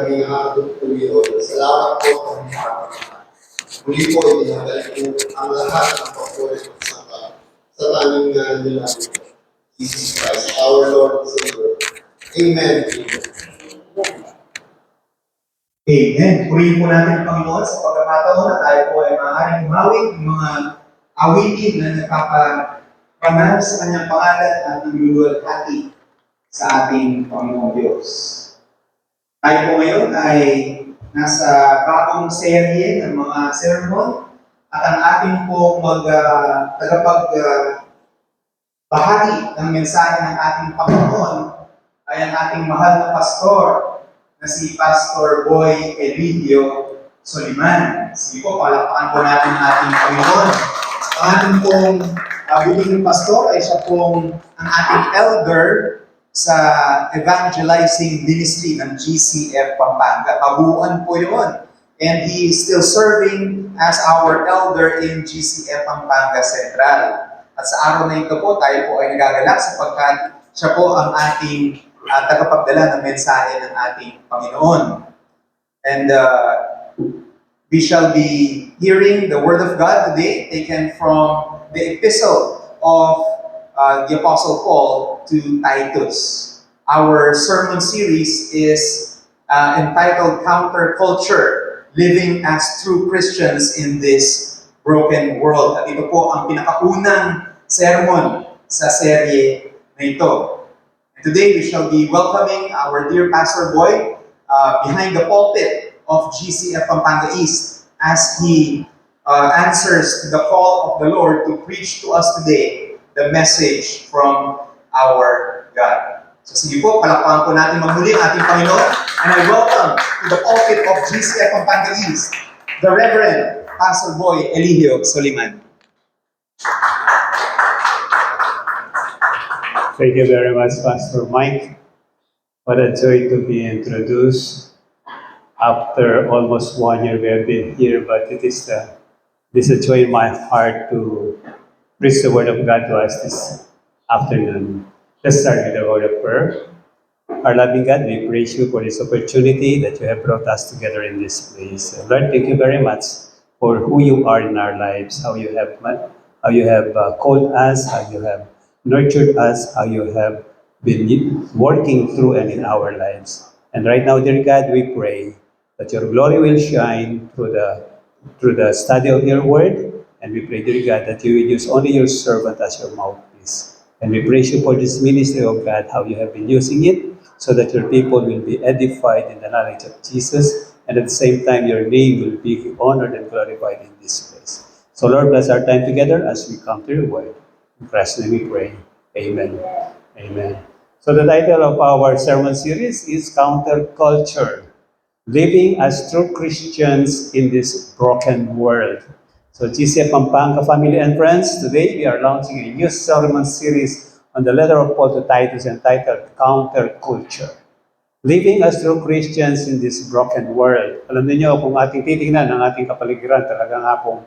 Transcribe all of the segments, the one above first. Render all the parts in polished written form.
kami aabot po yun. Salamat po kami muli po ibinabalik po ang lahat ng papuri sa tanging nila Jesus Christ, our Lord and Savior. Amen. Amen. Purihin po natin ang Panginoon sa pagkakataon na tayo po ay maaaring umawit ng mga awitin na nagpaparangal sa kanyang pangalan at nagluluwalhati sa ating Panginoong Diyos. Tayo po ngayon ay nasa bagong serye ng mga sermon at ang ating po bahagi ng mensahe ng ating Panginoon ay ang ating mahal na pastor na si Pastor Boy Elidio Soliman. Sige po, palakpakan po natin ang ating Panginoon. Ang ating pong biling pastor ay siya pong ang ating elder sa evangelizing ministry ng GCF Pampanga. Kabuuan po yun. And he is still serving as our elder in GCF Pampanga Central. At sa araw na ito po, tayo po ay nagagalak sapagkat siya po ang ating tagapagdala ng mensahe ng ating Panginoon. And we shall be hearing the Word of God today, taken from the epistle of the Apostle Paul to Titus. Our sermon series is entitled Counterculture, Living as True Christians in this Broken World. At ito po ang pinakaunang sermon sa serye na ito. And today we shall be welcoming our dear Pastor Boy behind the pulpit of GCF Pampanga East as he answers to the call of the Lord to preach to us today the message from our God. So sige po, palakpakan po natin maghuli ang ating Panginoon. And I welcome to the pulpit of GCF Pampanga East, the Reverend Pastor Boy Elidio Soliman. Thank you very much, Pastor Mike. What a joy to be introduced. After almost 1 year we have been here, but it is a joy in my heart to preach the Word of God to us this afternoon. Let's start with the word of prayer. Our loving God, we praise you for this opportunity that you have brought us together in this place. Lord, thank you very much for who you are in our lives, how you have called us, how you have nurtured us, how you have been working through and in our lives. And right now, dear God, we pray that your glory will shine through the study of your word. And we pray, dear God, that you will use only your servant as your mouthpiece. And we praise you for this ministry of God, how you have been using it, so that your people will be edified in the knowledge of Jesus, and at the same time, your name will be honored and glorified in this place. So Lord, bless our time together as we come to your word. In Christ's name we pray. Amen. Amen. So the title of our sermon series is Counterculture, Living as True Christians in this Broken World. So GCF Pampanga family and friends, today we are launching a new sermon series on the letter of Paul to Titus entitled Counterculture, Living as True Christians in this Broken World. Alam niyo kung ating titingnan ang ating kapaligiran, talaga nga pong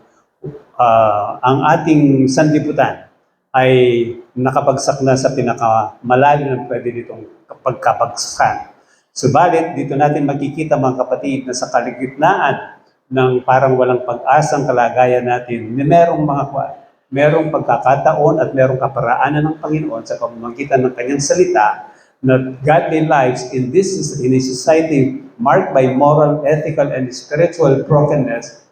ang ating sanlibutan ay nakapagsak na sa pinakamalalim na pwede ditong pagkapagsakan. Subalit, dito natin makikita mga kapatid na sa kaligitnaan ng parang walang pag-asang kalagayan natin, merong pagkakataon at merong kaparaanan ng Panginoon sa pamamagitan ng kanyang salita na godly lives in a society marked by moral, ethical, and spiritual brokenness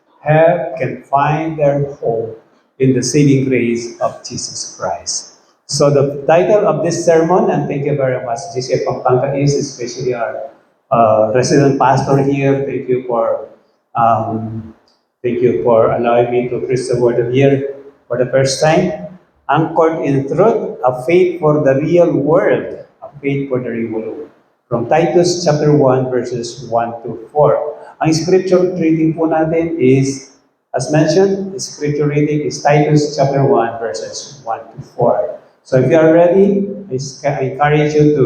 can find their hope in the saving grace of Jesus Christ. So the title of this sermon, and thank you very much, GCF Pampanga East, especially our resident pastor here. Thank you for allowing me to preach the word of year for the first time. Anchored in truth, a faith for the real world. A faith for the real world. From Titus chapter 1 verses 1 to 4. Ang scripture reading po natin is, as mentioned, the scripture reading is Titus chapter 1 verses 1 to 4. So if you are ready, I encourage you to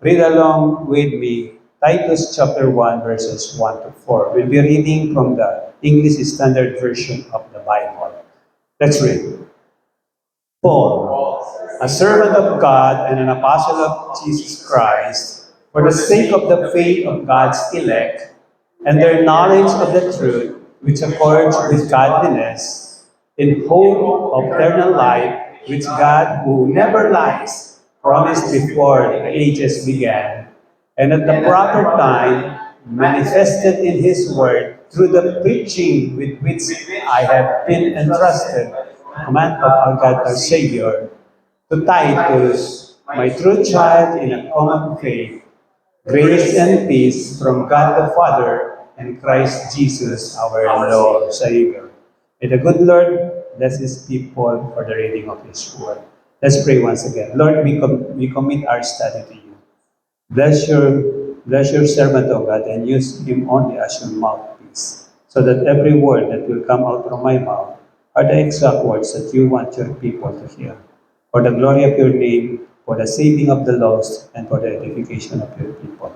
read along with me Titus chapter 1 verses 1 to 4. We'll be reading from the English Standard Version of the Bible. Let's read. Paul, a servant of God and an apostle of Jesus Christ, for for the sake of the faith of God's elect, and their knowledge of the truth, which accords with godliness, in hope of eternal life, which God, who never lies, promised before the ages began, and at the proper time manifested in His word through the preaching with which I have been entrusted, command of our God, our Savior, to Titus, my true child in a common faith, grace and peace from God the Father and Christ Jesus our Lord Savior. May the good Lord bless His people for the reading of His word. Let's pray once again. Lord, we commit our study to You. Bless your servant, O God, and use him only as your mouthpiece, so that every word that will come out from my mouth are the exact words that You want Your people to hear. For the glory of Your name, for the saving of the lost, and for the edification of Your people.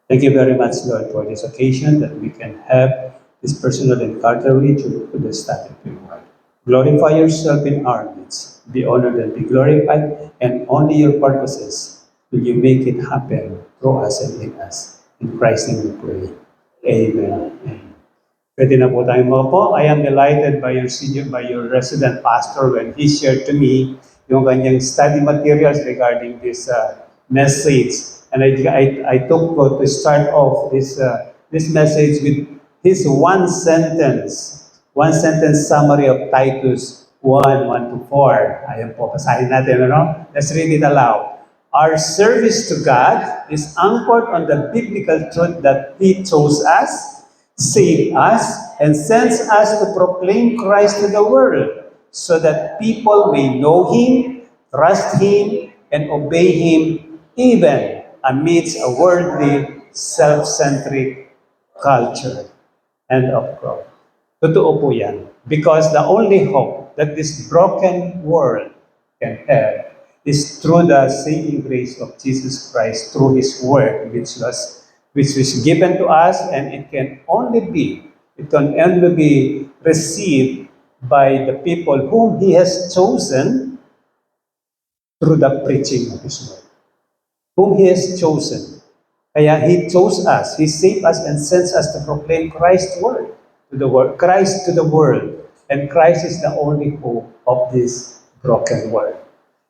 Thank You very much, Lord, for this occasion that we can have this personal encounter with You to the study of Your word. Glorify Yourself in our midst. Be honored and be glorified, and only Your purposes will You make it happen through us and in us. In Christ's name we pray. Amen. Amen. Pwede na po tayong maupo. I am delighted by your resident pastor when he shared to me yung kanyang study materials regarding this message. And I took to start off this message with his one sentence summary of Titus 1:1 to 4. Ayan po, basahin natin, ano? Let's read it aloud. Our service to God is anchored on the biblical truth that He chose us, saved us, and sends us to proclaim Christ to the world so that people may know Him, trust Him, and obey Him even amidst a worldly, self-centric culture. End of quote. Totoo po yan. Because the only hope that this broken world can have is through the saving grace of Jesus Christ, through His word, which was given to us, and it can only be received by the people whom He has chosen through the preaching of His word. Whom He has chosen. Kaya He chose us, He saved us, and sends us to proclaim Christ's word to the world, Christ to the world. And Christ is the only hope of this broken world.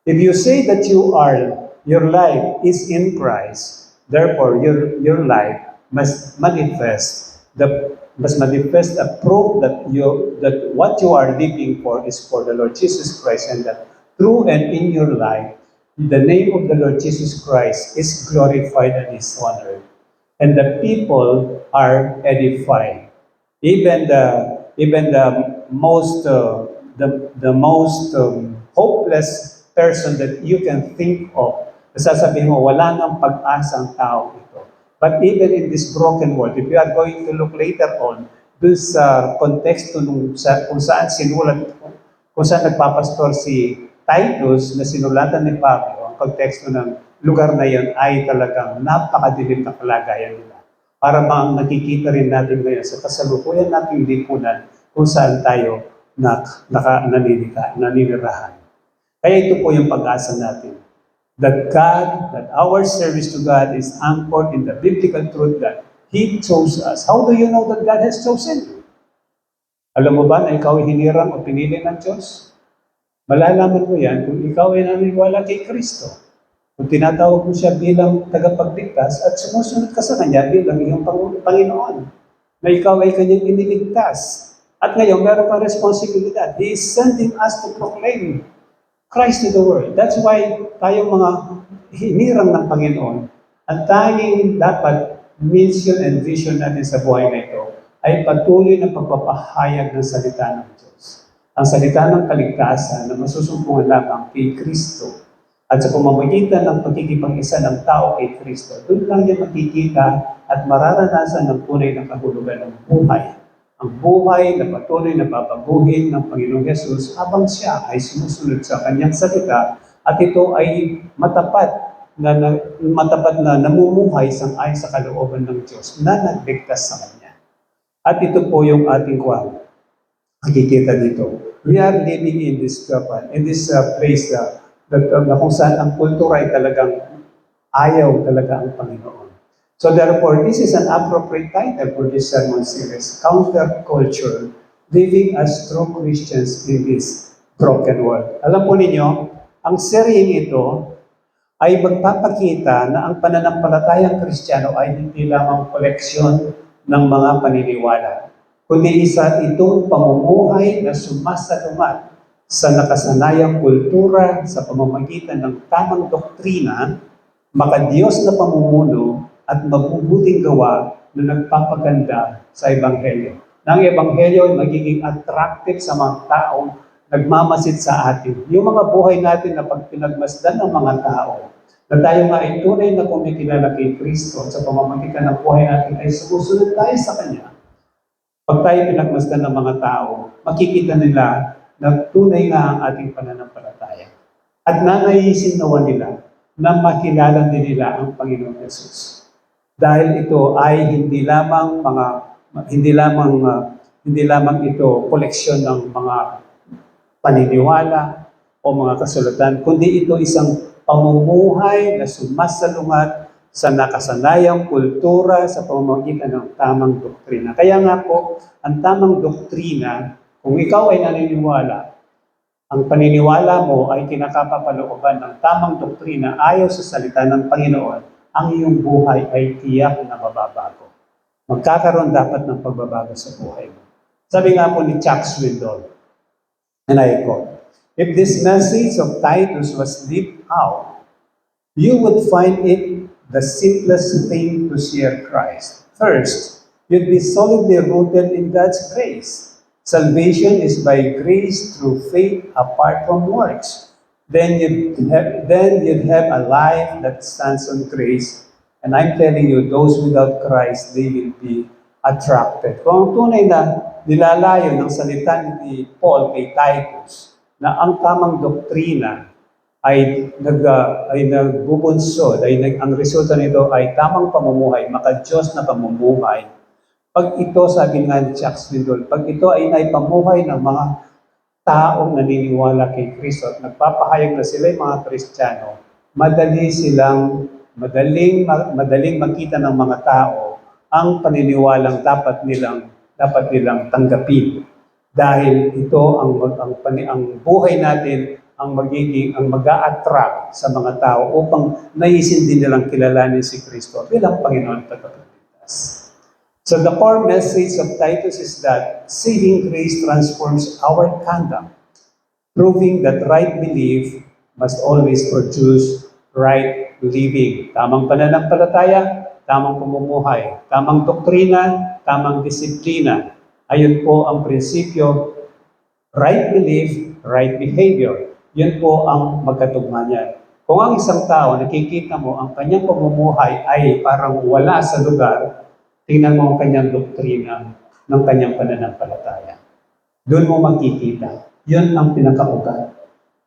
If you say that your life is in Christ, therefore your life must manifest a proof that what you are living for is for the Lord Jesus Christ, and that through and in your life, the name of the Lord Jesus Christ is glorified and is honored, and the people are edified. Even the most hopeless person that you can think of, sasabihin mo, wala nang pag-asa ang tao ito. But even in this broken world, if you are going to look later on, dun sa konteksto kung saan nagpapastor si Titus na sinulatan ni Pablo, ang konteksto ng lugar na yan ay talagang napakadilim na kalagayan nila. Para nakikita rin natin ngayon sa kasalukuyan nating lipunan kung saan tayo naninirahan. Kaya ito po yung pag-asa natin. That our service to God is anchored in the biblical truth that He chose us. How do you know that God has chosen you? Alam mo ba na ikaw ay hinirang o pinili ng Diyos? Malalaman mo yan kung ikaw ay naniniwala kay Kristo. Kung tinatawag mo siya bilang tagapagligtas at sumusunod ka sa Kanya bilang iyong Panginoon, na ikaw ay Kanyang iniligtas. At ngayon, meron kang responsibilidad. He is sending us to proclaim Christ to the world. That's why tayong mga hinirang ng Panginoon, ang tanging dapat mission and vision natin sa buhay na ito ay patuloy na pagpapahayag ng salita ng Diyos. Ang salita ng kaligtasan na masusumpungan lamang kay Kristo at sa pamamagitan ng pagkikipag-isa ng tao kay Kristo, doon lang niya makikita at mararanasan ng tunay na kahulugan ng buhay. Ang buhay na patuloy na babaguhin ng Panginoong Yesus habang siya ay sumusunod sa kanyang salita, at ito ay matapat na namumuhay sang-ayon sa kalooban ng Diyos na nagligtas sa Kanya. At ito po yung ating makikita dito. We are living in this place na kung saan ang kultura ay talagang ayaw talaga ang Panginoon. So therefore, this is an appropriate title for this sermon series, Counterculture, Living as True Christians in this Broken World. Alam po ninyo, ang seryeng ito ay magpapakita na ang pananampalatayang Kristiyano ay hindi lamang koleksyon ng mga paniniwala, kundi isa itong pamumuhay na sumasalungat sa nakasanayang kultura sa pamamagitan ng tamang doktrina, makadiyos na pamumuno at mabubuting gawa na nagpapaganda sa Ebanghelyo. Na ang Ebanghelyo ay magiging attractive sa mga taong nagmamasid sa atin. Yung mga buhay natin na pag pinagmasdan ng mga tao, na tayo nga ay tunay na kumikilala kay Kristo sa pamamagitan ng buhay natin ay sumusunod tayo sa Kanya. Pag tayo pinagmasdan ng mga tao, makikita nila na tunay nga ang ating pananampalataya. At nanaisin nawa nila na makilala din nila ang Panginoon Yesus. Dahil ito ay hindi lamang ito koleksyon ng mga paniniwala o mga kasulatan, kundi ito isang pamumuhay na sumasalungat sa nakasanayang kultura sa pamamagitan ng tamang doktrina. Kaya nga po, ang tamang doktrina, kung ikaw ay naniniwala, ang paniniwala mo ay kinakapapalooban ng tamang doktrina ayon sa salita ng Panginoon, ang iyong buhay ay tiyak na mababago. Magkakaroon dapat ng pagbabago sa buhay mo. Sabi nga po ni Chuck Swindoll, and I quote, "If this message of Titus was lived out, you would find it the simplest thing to share Christ. First, you'd be solidly rooted in God's grace. Salvation is by grace through faith apart from works. Then you'd have a life that stands on grace. And I'm telling you, those without Christ, they will be attracted." Kung ang tunay na nilalayo ng salita ni Paul kay Titus, na ang tamang doktrina ay nagbubunsod, ang resulta nito ay tamang pamumuhay, makadiyos na pamumuhay. Pag ito, sabi nga ni Chuck Swindoll, pag ito ay naipamuhay ng mga taong naniniwala kay Kristo at nagpapahayag na sila yung mga Kristiyano, madaling makita ng mga tao ang paniniwalang dapat nilang tanggapin. Dahil ito ang buhay natin ang mag-a-attract sa mga tao upang naisin din nilang kilalanin si Kristo bilang Panginoon at Tagapagligtas. So the core message of Titus is that saving grace transforms our conduct, proving that right belief must always produce right living. Tamang pananampalataya, tamang pamumuhay, tamang doktrina, tamang disiplina. Ayun po ang prinsipyo, right belief, right behavior. Yun po ang magkatugma niyan. Kung ang isang tao, nakikita mo, ang kanyang pamumuhay ay parang wala sa lugar, tingnan mo ang kanyang doktrina ng kanyang pananampalataya. Doon mo makikita. Yun ang pinakaugat.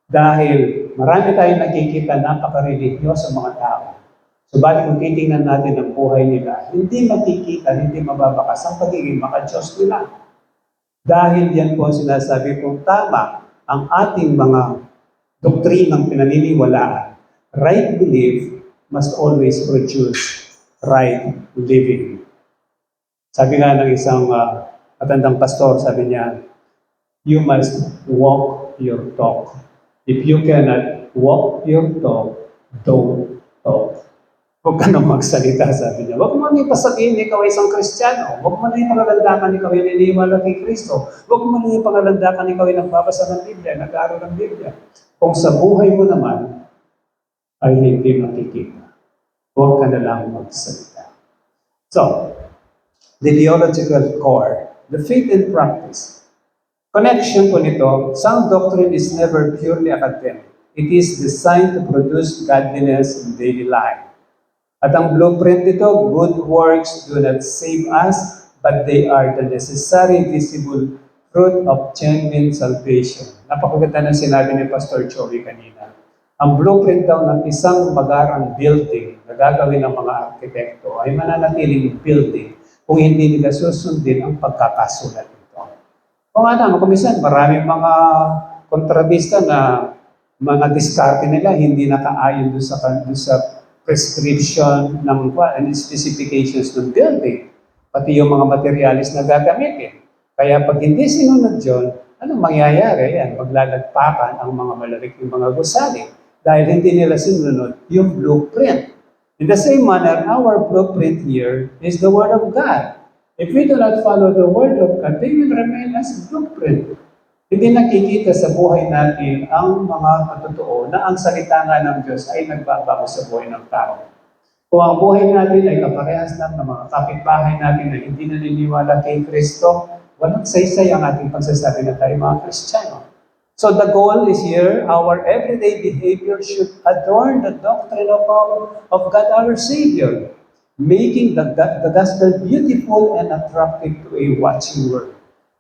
Dahil marami tayong nakikita napaka-religious sa mga tao. Subalit kung titingnan natin ang buhay nila, hindi makikita, hindi mababakas ang pagiging makadiyos nila. Dahil yan po ang sinasabi kong tama ang ating mga doktrinang pinaniniwalaan. Right belief must always produce right living. Sabi nga ng isang matandang pastor, sabi niya, you must walk your talk. If you cannot walk your talk, don't talk. Huwag ka nang magsalita, sabi niya. Huwag mo na ipasabihin ikaw ay isang Kristiyano. Huwag mo na ipangalandakan ikaw ay naniniwala kay Kristo. Huwag mo na ipangalandakan ikaw ay nagbabasa ng Biblia, nag-aaral ng Biblia. Kung sa buhay mo naman ay hindi makikita, huwag ka na lang magsalita. So, the theological core, the faith and practice. Connection po nito, sound doctrine is never purely academic. It is designed to produce godliness in daily life. At ang blueprint nito, good works do not save us, but they are the necessary visible fruit of genuine salvation. Napakaganda ng sinabi ni Pastor Joey kanina. Ang blueprint daw ng isang magarang building na gagawin ng mga arkitekto ay mananatiling building kung hindi nila susundin ang pagkakasulat nito. Kung ano, kumisan, maraming mga kontrabista na mga diskarte nila hindi nakaayon doon sa prescription and specifications ng building, pati yung mga materialis na gagamitin. Kaya pag hindi sinunod yun, anong mangyayari? Yan, maglalagpakan ang mga malalaking mga gusali dahil hindi nila sinunod yung blueprint. In the same manner, our blueprint here is the Word of God. If we do not follow the Word of God, they will remain as blueprint. Hindi nakikita sa buhay natin ang mga katotoo na ang salita nga ng Diyos ay nagbabago sa buhay ng tao. Kung ang buhay natin ay kaparehas lang ng mga kapitbahay natin na hindi naniniwala kay Kristo, walang saysay ang ating pagsasabi na tayo mga Kristiyano. So the goal is here, our everyday behavior should adorn the doctrine of God our Savior, making the gospel beautiful and attractive to a watching world.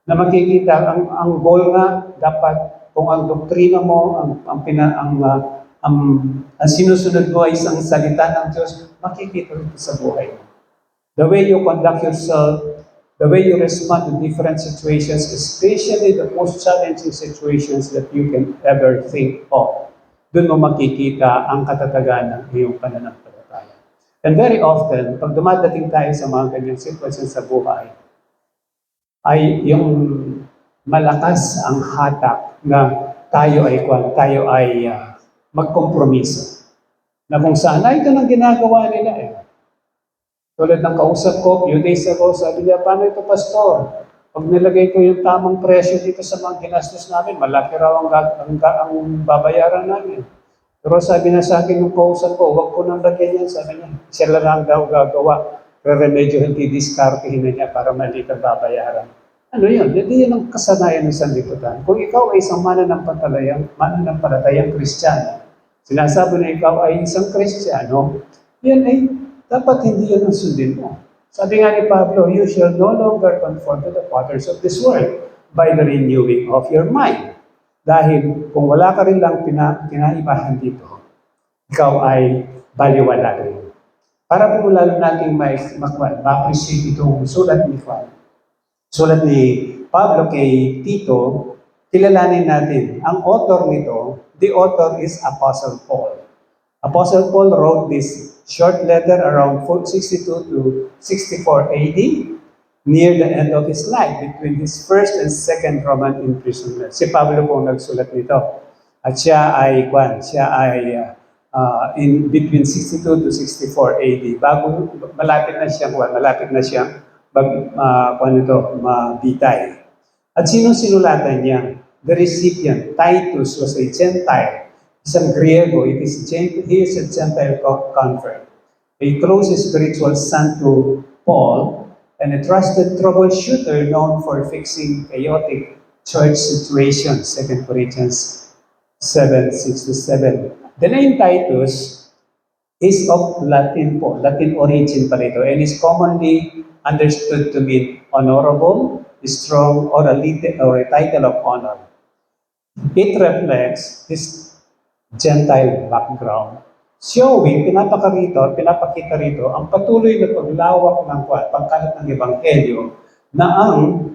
Na makikita, ang goal nga, dapat kung ang doktrina mo, ang sinusunod mo ay isang salita ng Diyos, makikita ito sa buhay mo. The way you conduct yourself, the way you respond to different situations, especially the most challenging situations that you can ever think of, doon mo makikita ang katatagan ng iyong pananampalataya. And very often, pag dumadating tayo sa mga ganyang sitwasyon sa buhay, ay yung malakas ang hatak na tayo ay magkompromiso. Na kung saan, ito nang ginagawa nila eh. Tulad ng kausap ko, few days ago, sabi niya, paano ito, Pastor? Pag nilagay ko yung tamang presyo dito sa mga ginastos namin, malaki raw ang babayaran namin. Pero sabi na sa akin yung kausap ko, huwag ko nang lagyan yan. Sabi niya, siya lang daw gagawa. Pero medyo hindi diskartehin na niya para mali ka babayaran. Ano yun? Hindi yun ang kasanayan ng sanlibutan. Kung ikaw ay isang mananampalatayang Kristiyano, sinasabi na ikaw ay isang Kristiyano, yan ay dapat hindi yun ang sundin mo. Sabi nga ni Pablo, you shall no longer conform to the patterns of this world by the renewing of your mind. Dahil kung wala ka rin lang pinaibahan dito, ikaw ay baliwala rin. Para po lalo natin ma-appreciate itong sulat ni Pablo kay Tito, kilalanin natin. Ang author nito, the author is Apostle Paul. Apostle Paul wrote this short letter around 62 to 64 AD, near the end of his life, between his first and second Roman imprisonment. Si Pablo po nagsulat nito. At siya ay in between 62 to 64 AD. Bago malapit na siyang mabitay. At sino sinulatan niya? The recipient, Titus, was a Gentile. Isang Griego, he is a Gentile convert. A close spiritual son to Paul, and a trusted troubleshooter known for fixing chaotic church situations, 2 Corinthians 7:6-7. The name Titus is of Latin origin pala ito, and is commonly understood to mean honorable, strong, or a title of honor. It reflects his Gentile background, showing, pinapakita rito ang patuloy na paglawak ng pagkalat ng Ebanghelyo na ang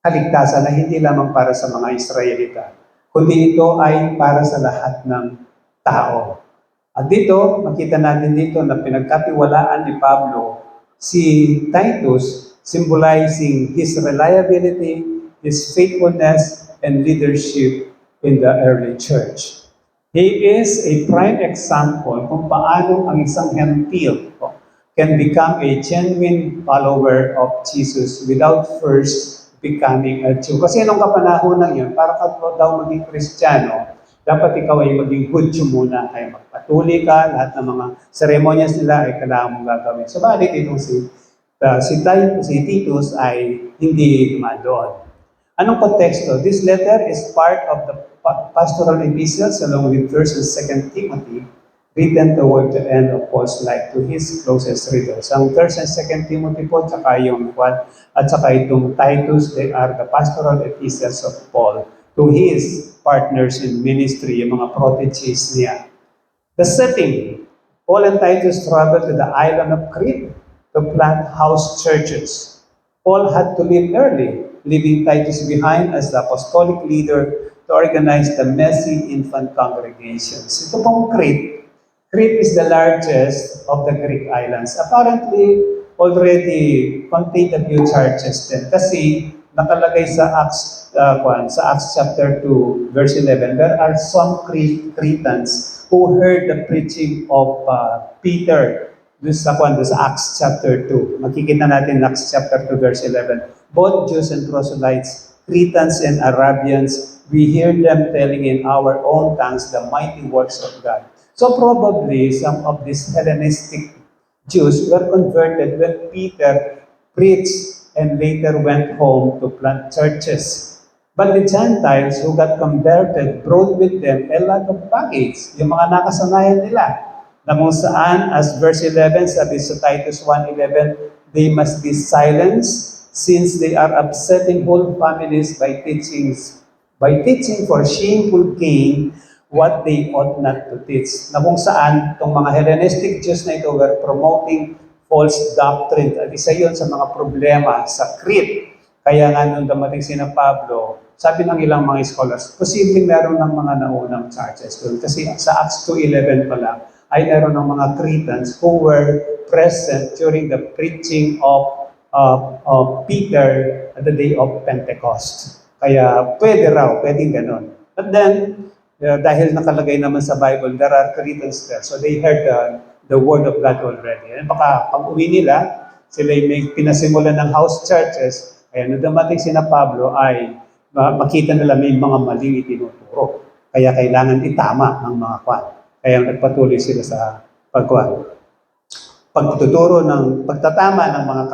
kaligtasan na hindi lamang para sa mga Israelita, kundi ito ay para sa lahat ng tao. At dito, makita natin dito na pinagkatiwalaan ni Pablo si Titus, symbolizing his reliability, his faithfulness, and leadership in the early church. He is a prime example kung paano ang isang Gentile can become a genuine follower of Jesus without first becoming a Jew. Kasi nung kapanahonan yun, para ka daw maging Kristiyano, dapat ikaw ay maging Hudyo muna, ay magpatuloy ka, lahat ng mga seremonyas nila ay kailangan mong gagawin. So, bakit itong si Titus ay hindi dumaan doon? Anong konteksto? This letter is part of the pastoral epistles along with 1st and 2nd Timothy, written toward the end of Paul's life to his closest readers. Ang 1st and 2nd Timothy po, tsaka yung at saka itong Titus, they are the pastoral epistles of Paul to his partners in ministry, yung mga proteges niya. The setting, Paul and Titus traveled to the island of Crete to plant house churches. Paul had to leave early, leaving Titus behind as the apostolic leader to organize the messy infant congregations. Ito pong Crete Crete is the largest of the Greek islands. Apparently, already contained a few churches din. Kasi nakalagay sa Acts chapter 2, verse 11, there are some Cretans who heard the preaching of Peter. Doon sa Acts chapter 2. Makikita natin Acts chapter 2, verse 11. Both Jews and proselytes, Cretans and Arabians, we hear them telling in our own tongues the mighty works of God. So probably some of these Hellenistic Jews were converted when Peter preached and later went home to plant churches. But the Gentiles who got converted brought with them a lot of baggage, yung mga nakasanayan nila, na kung saan, as verse 11, sabi sa Titus 1:11, they must be silenced since they are upsetting whole families by teaching for shameful gain what they ought not to teach. Na kung saan, itong mga Hellenistic Jews na ito were promoting false doctrine. At isa yun sa mga problema sa Crete. Kaya nga nung dumating si na Pablo, sabi ng ilang mga scholars, posibleng meron ng mga naunang churches doon. Kasi sa Acts 2:11 pa lang, ay meron ng mga Cretans who were present during the preaching of Peter at the day of Pentecost. Kaya pwedeng ganon. But then, dahil nakalagay naman sa Bible, there are Cretans there. So they heard the word of God already. And baka pag uwi nila, sila may pinasimulan ng house churches. Kaya nung dumating si na Pablo ay makita nila may mga maling itinuturo. Kaya kailangan itama ang mga kwan. Kaya nagpatuloy sila sa pagtuturo ng pagtatama ng mga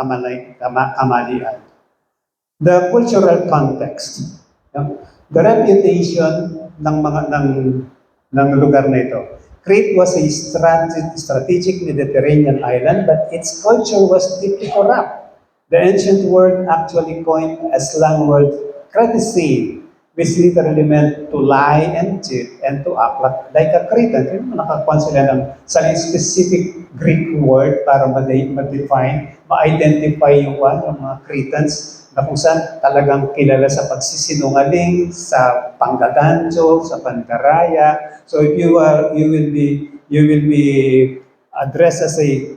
kamalian. The cultural context. The reputation ng lugar na ito. Crete was a strategic Mediterranean island, but its culture was deeply corrupt. The ancient world actually coined a slang word, Creticine, which literally meant to lie and cheat and to act like a Cretan. Kaya nakakuha sila ng specific Greek word para ma-define, ma-identify yung mga Cretans na kung saan talagang kilala sa pagsisinungaling, sa panggagancho, sa pandaraya. So if you will be addressed as a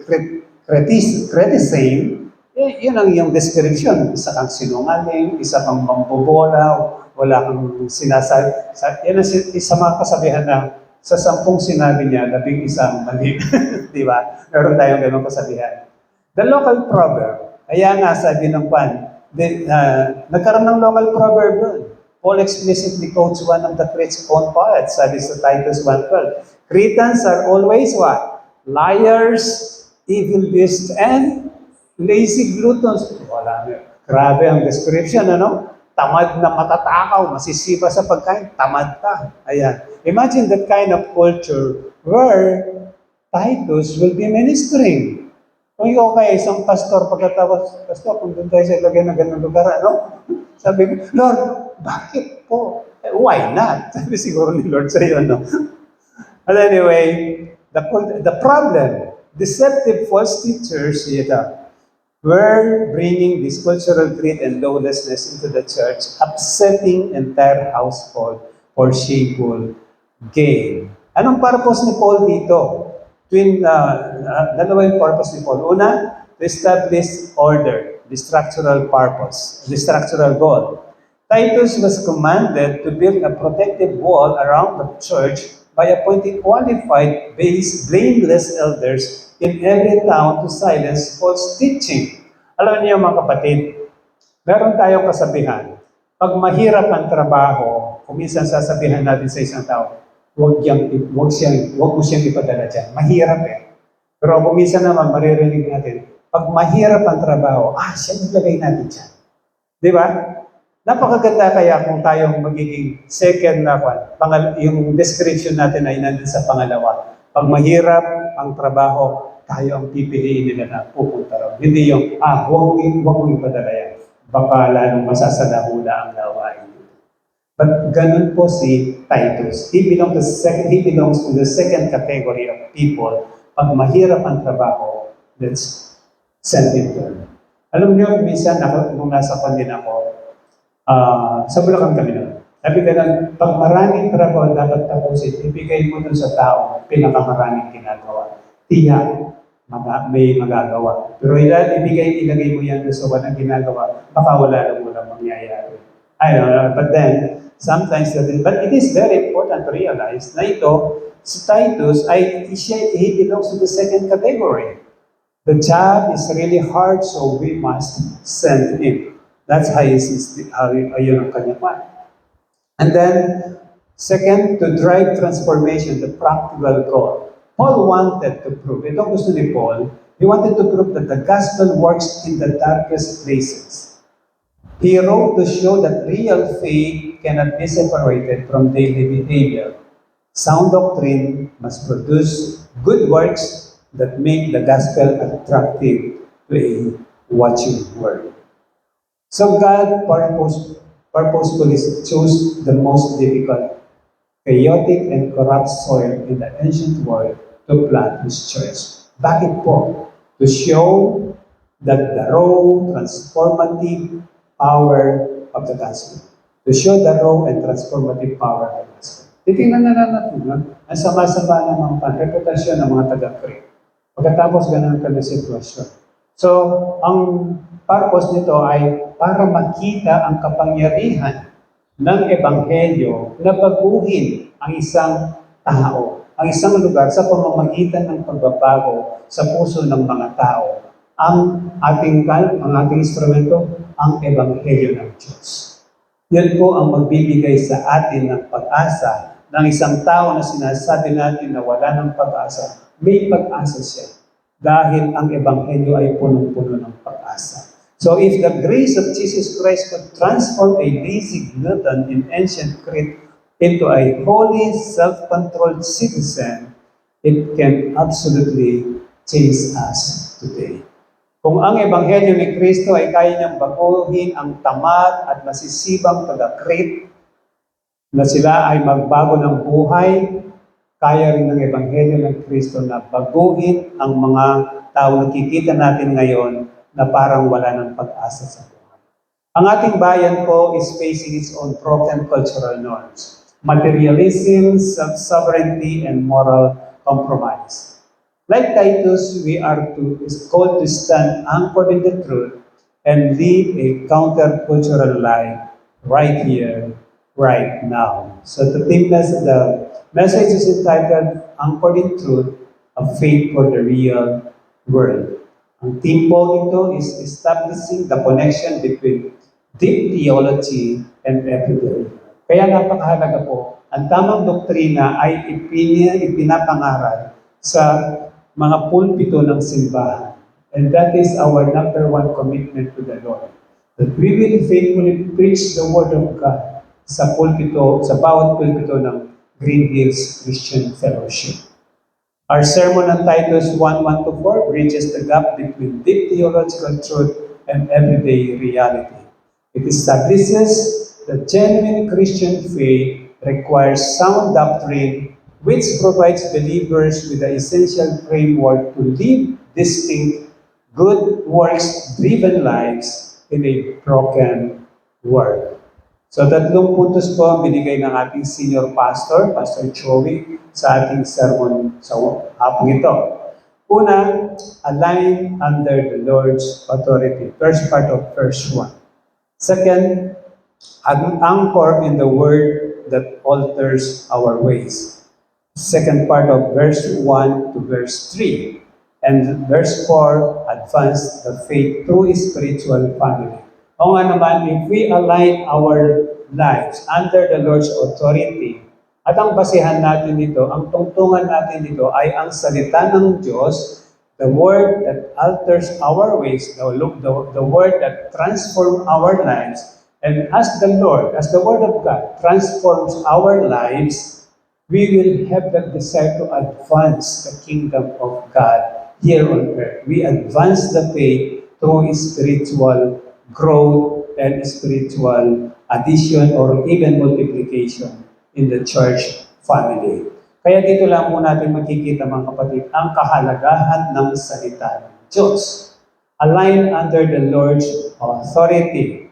Creticine, yun ang yung description. Isa kang sinungaling, isa kang mambobola, wala kang sinasabi. Yan ang isa mga kasabihan na sa 10 sinabi niya, 11 mali. Di ba? Meron tayong ganong kasabihan. The local proverb, kaya nga sabi ng nagkaroon ng local proverb doon. Paul explicitly quotes one of the Crete's own poets, sabi sa Titus 1:12. Cretans are always what? Liars, evil beasts, and lazy gluttons. Wala. Grabe ang description, ano? Tamad na matatakaw, masisiba sa pagkain, tamad ka. Ayan. Imagine that kind of culture where Titus will be ministering. Kung ikaw kaya isang pastor, pagkatapos, pastor, kung doon tayo sa ilagay na ganun lugar, ano? Sabi ko, Lord, bakit po? Why not? Sabi siguro ni Lord sa iyo, no? But anyway, the problem, deceptive false teachers, were bringing this cultural greed and lawlessness into the church, upsetting entire household for shameful gain. Anong purpose ni Paul dito? Dalawa yung purpose ni Paul. Una, to establish order, the structural purpose, the structural goal. Titus was commanded to build a protective wall around the church by appointing qualified, blameless elders in every town to silence false teaching. Alam niyo mga kapatid, meron tayong kasabihan. Pag mahirap ang trabaho, kung minsan sasabihan natin sa isang tao, huwag mo siyang ipadala dyan. Mahirap eh. Pero kung minsan naman, maririnig natin, pag mahirap ang trabaho, siya ilagay natin dyan. Di ba? Napakaganda kaya kung tayong magiging second na yung description natin ay nandun sa pangalawa. Pag mahirap ang trabaho, tayo ang pipiliin nila na pupunta raw. Hindi yung, huwag mo ipadala yan. Baka lalong masasalahula ang lawain. But ganun po si Titus. He belongs to the second category of people. Pag mahirap ang trabaho, let's send him there. Alam niyo, minsan nung nasa pandin ako, sa Bulacan kami nun. Sabi ganun, pag maraming trabaho dapat tapusin, ibigay mo dun sa tao pinakamaraming ginagawa. Tiyak, may magagawa. Pero ilagay mo yan dun sa walang ginagawa, baka walang mangyayari. I don't know, but then, sometimes, but it is very important to realize na ito, si Titus, he belongs to the second category. The job is really hard, so we must send him. That's how yun ang kanyang man. And then, second, to drive transformation, the practical goal. Paul wanted to prove, ito gusto ni Paul, he wanted to prove that the gospel works in the darkest places. He wrote to show that real faith cannot be separated from daily behavior. Sound doctrine must produce good works that make the gospel attractive to a watching world. So God purposefully chose the most difficult, chaotic, and corrupt soil in the ancient world to plant His church. Bakit po? To show that the raw, transformative power of the gospel. To show the raw and transformative power of the gospel. Titingnan na natin, ang sama-sama ng mga reputasyon ng mga taga-Crete. Pagkatapos ganun ka na sitwasyon. So, ang purpose nito ay para makita ang kapangyarihan ng Ebanghelyo na baguhin ang isang tao, ang isang lugar sa pamamagitan ng pagbabago sa puso ng mga tao. Ang ating instrumento, ang Ebanghelyo ng Diyos. Yan po ang magbibigay sa atin ng pag-asa ng isang tao na sinasabi natin na wala ng pag-asa. May pag-asa siya dahil ang Ebanghelyo ay punong-puno ng pag-asa. So if the grace of Jesus Christ could transform a lazy glutton in ancient Crete into a holy, self-controlled citizen, it can absolutely change us today. Kung ang Ebanghelyo ni Kristo ay kaya niyang baguhin ang tamad at masisibang taga-Crete, na sila ay magbago ng buhay, kaya rin ng Ebanghelyo ng Kristo na baguhin ang mga tao na nakikita natin ngayon na parang wala ng pag-asa sa buhay. Ang ating bayan po is facing its own broken cultural norms, materialism, self-sovereignty, and moral compromise. Like Titus, is called to stand anchored in the truth and live a counter-cultural life right here, right now. So the message is entitled, Anchored in Truth, a Faith for the Real World. Ang theme po ito is establishing the connection between deep theology and everyday. Kaya napakahalaga po, ang tamang doktrina ay ipinapangaral sa mga pulpito ng simbahan. And that is our number one commitment to the Lord. That we will faithfully preach the Word of God sa bawat pulpito ng Green Hills Christian Fellowship. Our sermon on Titus 1:1-4 bridges the gap between deep theological truth and everyday reality. It establishes that genuine Christian faith requires sound doctrine which provides believers with the essential framework to live distinct, good works-driven lives in a broken world. So, 3 puntos po ang binigay ng ating senior pastor, Pastor Joey, sa ating sermon sa hapong ito. Una, align under the Lord's authority. First part of verse 1. Second, anchor in the word that alters our ways. Second part of verse 1 to verse 3. And verse 4, advance the faith through spiritual family. O nga naman, if we align our lives under the Lord's authority, at ang basihan natin dito, ang tungtungan natin dito ay ang salita ng Diyos, the word that alters our ways, the word that transforms our lives, and as the word of God transforms our lives, we will have that desire to advance the kingdom of God here on earth. We advance the faith through spiritual growth and spiritual addition or even multiplication in the church family. Kaya dito lang po natin makikita mga kapatid ang kahalagahan ng salita ng Diyos. Align under the Lord's authority.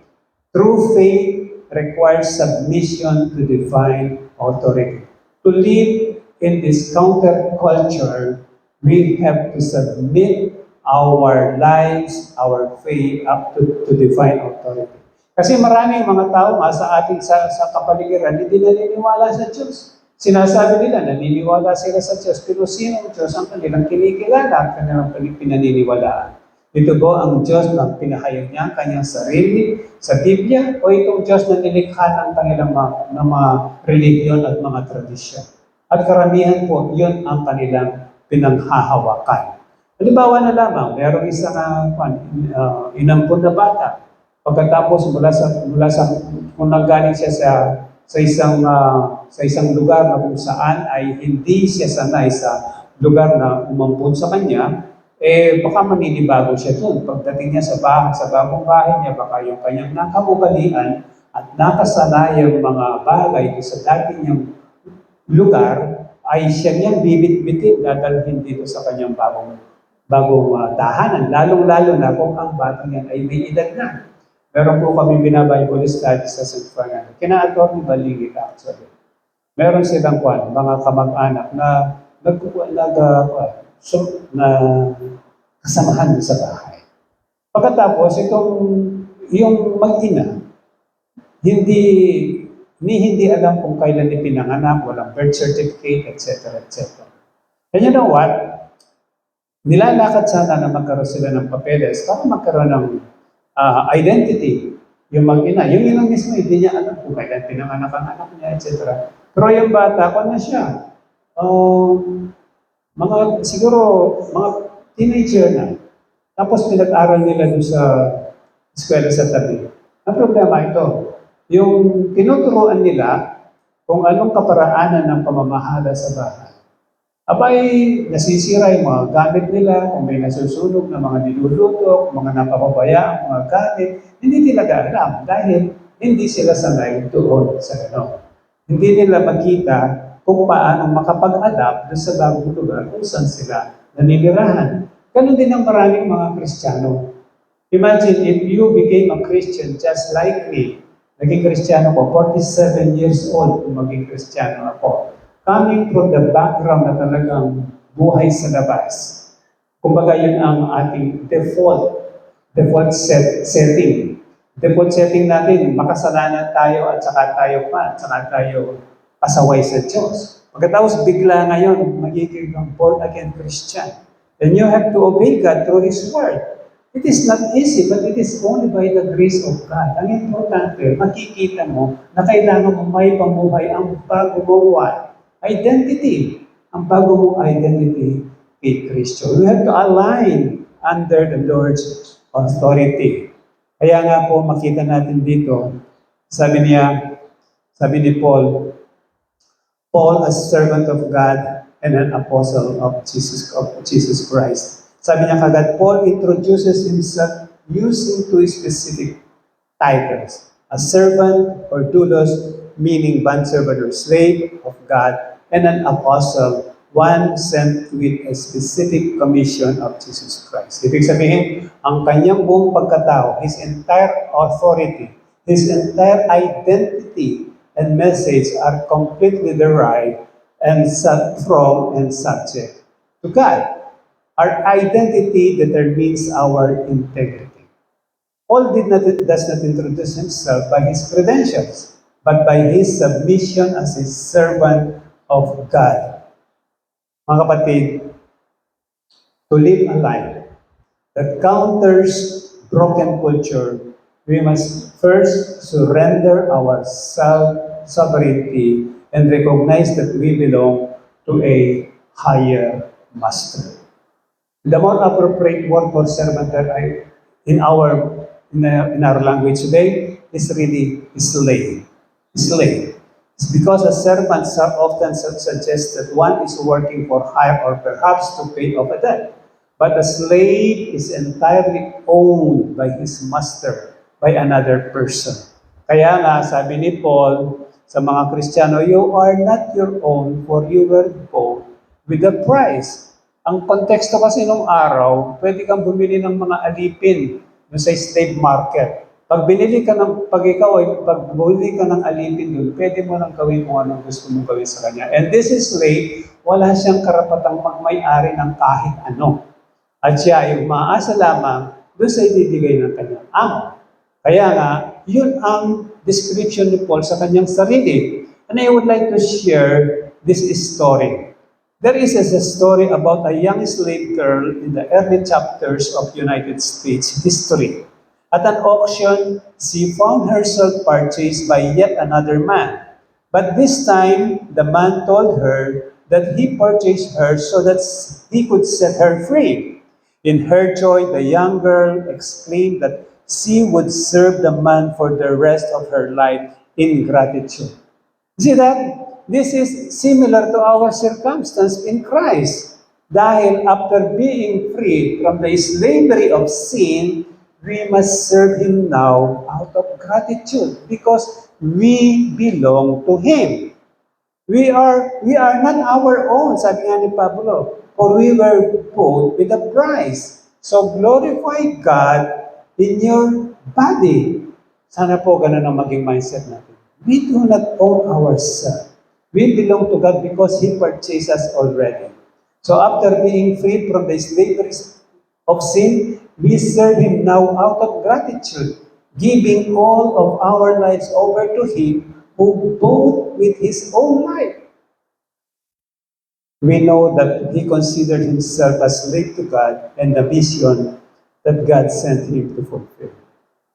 Through faith, requires submission to divine authority. To live in this counterculture, we have to submit our lives, our faith up to divine authority. Kasi maraming mga tao nga sa ating sa kapaligiran, hindi naniniwala sa Diyos. Sinasabi nila, naniniwala sila sa Diyos, pero sino ang Diyos ang kanilang kinikilala at kanilang pinaniniwalaan? Ito ba ang Diyos na pinahayag niya ang kanyang sarili sa Biblia o itong Diyos na nilikha ng kanilang mga religion at mga tradisyon? At karamihan po, yun ang kanilang pinanghahawakan. Halimbawa na lamang, mayroong isang inampun na bata. Pagkatapos mula sa kung nanggaling siya sa isang lugar na kung saan ay hindi siya sanay sa lugar na umampun sa kanya, baka maninibago siya doon. Pagdating niya sa bagong bahay niya, baka yung kanyang nakaugalian at nakasanayang mga bagay sa dati niyang lugar ay siya niyang bibit-bitin dadalhin dito sa kanyang bagong tahanan. Lalong-lalo na kung ang batang yan ay may edad na. Meron po kami binabible study sa San Fernando. Kina-Atty. Baligid actually. Meron silang mga kamag-anak na na kasamahan sa bahay. Pagkatapos, yung mag-ina, hindi alam kung kailan ipinanganak, walang birth certificate, etc. etc. And you know what? Nilalakad sana na magkaroon sila ng papeles para magkaroon ng identity. Yung mag-ina, yung ina mismo, hindi niya alam kung kailan pinanganak ang anak niya, etc. Pero yung bata, na siya? Siguro, mga teenager na. Tapos pinag-aral nila doon sa eskwela sa tabi. Ang problema ito, yung tinuturuan nila kung anong kaparaanan ng pamamahala sa bahay. Abay, nasisira yung mga gamit nila, kung may nasusunog na mga niluluto, kung mga napapabayaan, mga gamit, hindi nila alam dahil hindi sila sanay doon sa ano. Hindi nila makita kung paano makapag-adapt doon sa bagong lugar kung saan sila naninirahan. Ganun din ang maraming mga Kristiyano. Imagine if you became a Christian just like me. Naging Kristiyano ko, 47 years old kung maging Kristiyano ako. Coming from the background na talagang buhay sa labas. Kumbaga yun ang ating default setting. Default setting natin, makasalanan tayo at saka tayo pasaway sa Diyos. Pagkatapos bigla ngayon, magiging born again Christian. Then you have to obey God through His Word. It is not easy, but it is only by the grace of God. Ang importante, makikita mo na kailangan mo may pamuhay ang bago mong identity. Ang bago mong identity kay Kristo. We have to align under the Lord's authority. Kaya nga po makita natin dito, sabi ni Paul as servant of God and an apostle of Jesus Christ. Sabi niya kagad, Paul introduces himself using two specific titles. A servant or doulos, meaning bondservant or slave of God, and an apostle, one sent with a specific commission of Jesus Christ. Ibig sabihin, ang kanyang buong pagkatao, his entire authority, his entire identity and message are completely derived and from and subject to God. Our identity determines our integrity. Paul does not introduce himself by his credentials, but by his submission as a servant of God. Mga kapatid, to live a life that counters broken culture, we must first surrender our self-sovereignty and recognize that we belong to a higher master. The more appropriate word for servant in our language today is really slave. Slave. It's because a servant often suggests that one is working for hire or perhaps to pay off a debt. But a slave is entirely owned by his master, by another person. Kaya nga, sabi ni Paul sa mga Kristiyano, you are not your own, for you were bought with a price. Ang konteksto kasi nung araw, pwede kang bumili ng mga alipin sa slave market. Pag bumili ka ng alipin doon, pwede mo nang gawin kung anong gusto mong gawin sa kanya. And this slave, wala siyang karapatang magmay-ari ng kahit ano. At siya ay umaasa lamang doon sa ibibigay ng kanyang amo. Kaya nga, yun ang description ni Paul sa kanyang sarili. And I would like to share this story. There is a story about a young slave girl in the early chapters of United States history. At an auction, she found herself purchased by yet another man. But this time, the man told her that he purchased her so that he could set her free. In her joy, the young girl exclaimed that she would serve the man for the rest of her life in gratitude. See that? This is similar to our circumstance in Christ. Dahil after being freed from the slavery of sin, we must serve Him now out of gratitude because we belong to Him. We are not our own, sabi nga ni Pablo, for we were bought with a price. So glorify God in your body. Sana po ganun ang maging mindset natin. We do not own ourselves. We belong to God because He purchased us already. So after being freed from the slavery of sin, we serve Him now out of gratitude, giving all of our lives over to Him who bought with His own life. We know that He considered Himself a slave to God and the mission that God sent Him to fulfill.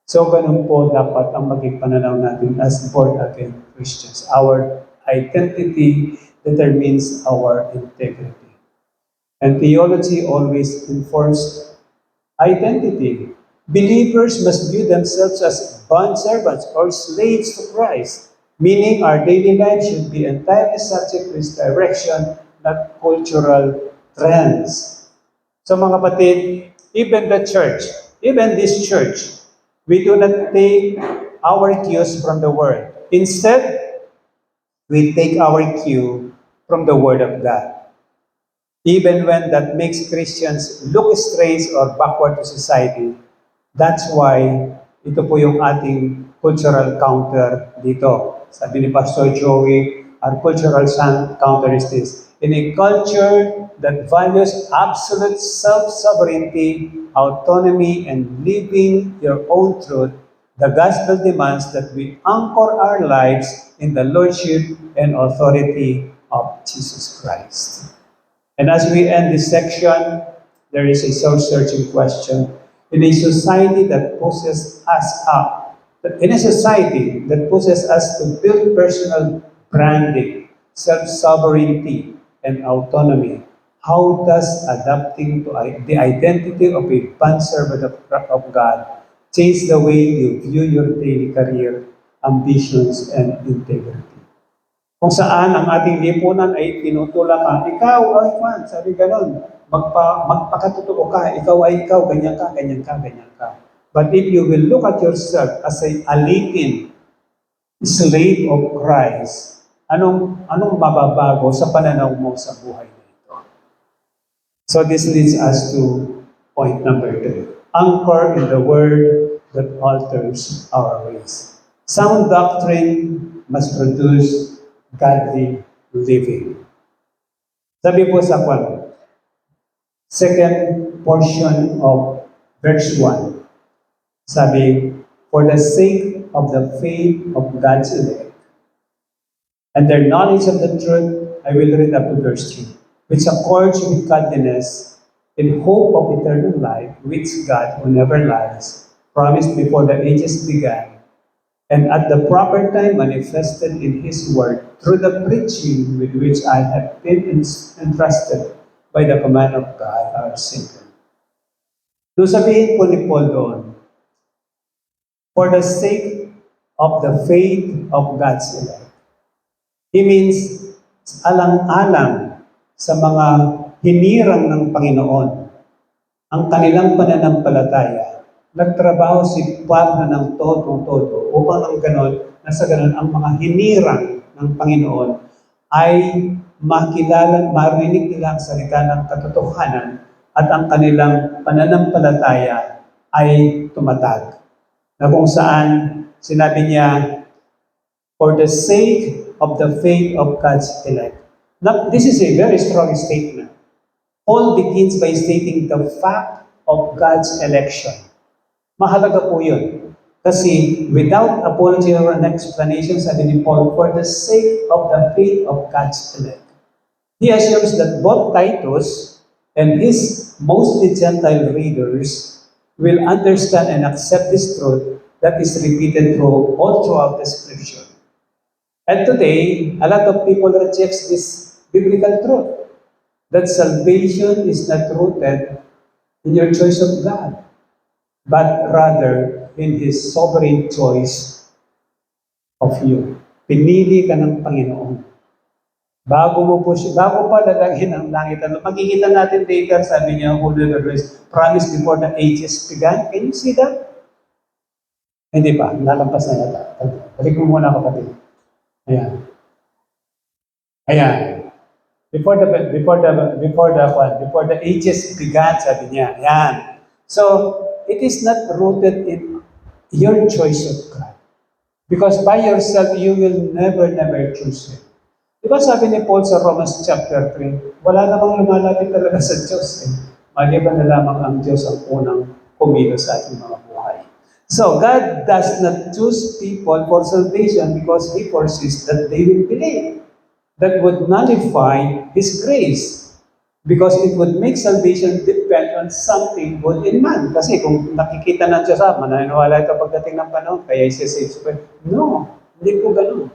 So ganun po dapat ang maging pananaw natin as born-again Christians. Our identity determines our integrity. And theology always informs identity. Believers must view themselves as bondservants or slaves to Christ, meaning our daily life should be entirely subject to His direction, not cultural trends. So mga kapatid, even the church, even this church, we do not take our cues from the world. Instead, we take our cue from the Word of God. Even when that makes Christians look strange or backward to society, that's why ito po yung ating cultural counter dito. Sabi ni Pastor Joey, our cultural counter is this. In a culture that values absolute self-sovereignty, autonomy, and living your own truth, the gospel demands that we anchor our lives in the lordship and authority of Jesus Christ. And as we end this section, there is a soul-searching question. In a society that pushes us to build personal branding, self-sovereignty, and autonomy, how does adapting to the identity of a bondservant of God change the way you view your daily career, ambitions, and integrity? Kung saan ang ating lipunan ay tinutulak ikaw ay Juan, sabi ganon, magpakatotoo ka, ikaw ay ikaw, ganyan ka, ganyan ka, ganyan ka. But if you will look at yourself as a alipin, slave of Christ, anong mababago sa pananaw mo sa buhay nito? So this leads us to point number 3. Anchor in the Word that alters our ways. Sound doctrine must produce godly living. Sabi po sa second portion of verse 1, sabi, for the sake of the faith of God's elect and their knowledge of the truth, I will read up to verse 3, which accords with godliness in hope of eternal life, which God, who never lies, promised before the ages began, and at the proper time manifested in His word through the preaching with which I have been entrusted by the command of God, our Savior. So sabihin po ni Paul doon, for the sake of the faith of God's elect. He means, alang-alang sa mga hinirang ng Panginoon, ang kanilang pananampalataya, nagtrabaho si Pablo ng todo-todo upang ang nasa ganon ang mga hinirang ng Panginoon ay makilala, marinig nila ang salita ng katotohanan at ang kanilang pananampalataya ay tumatag. na kung saan sinabi niya, for the sake of the faith of God's elect. Now, this is a very strong statement. Paul begins by stating the fact of God's election. Mahalaga po yun. Kasi without apology or an explanation, sabi ni Paul, for the sake of the faith of God's elect. He assures that both Titus and his mostly Gentile readers will understand and accept this truth that is repeated all throughout the Scripture. And today, a lot of people reject this biblical truth that salvation is not rooted in your choice of God, but rather in His sovereign choice of you. Pinili ka ng Panginoon. Bago pa lalagyan ang langit. Makikita natin later, sabi niya, Holy Verse, promised before the ages began. Can you see that? Hindi pa, nalampas na yata. Balik mo muna kapatid. Ayan. Ayan. Before the ages began, sabi niya. Ayan. So, it is not rooted in your choice of God. Because by yourself, you will never choose it. Diba sabi ni Paul sa Romans chapter 3, wala namang lumalapit talaga sa Diyos. Maliban na lamang ang Diyos ang unang kumilos sa ating mga buhay. So, God does not choose people for salvation because He foresees that they will believe. That would nullify His grace. Because it would make salvation depend on something good in man. Kasi kung nakikita ng Diyos, mananiwala ito pagdating ng panahon, kaya isa-save. No, hindi po ganun.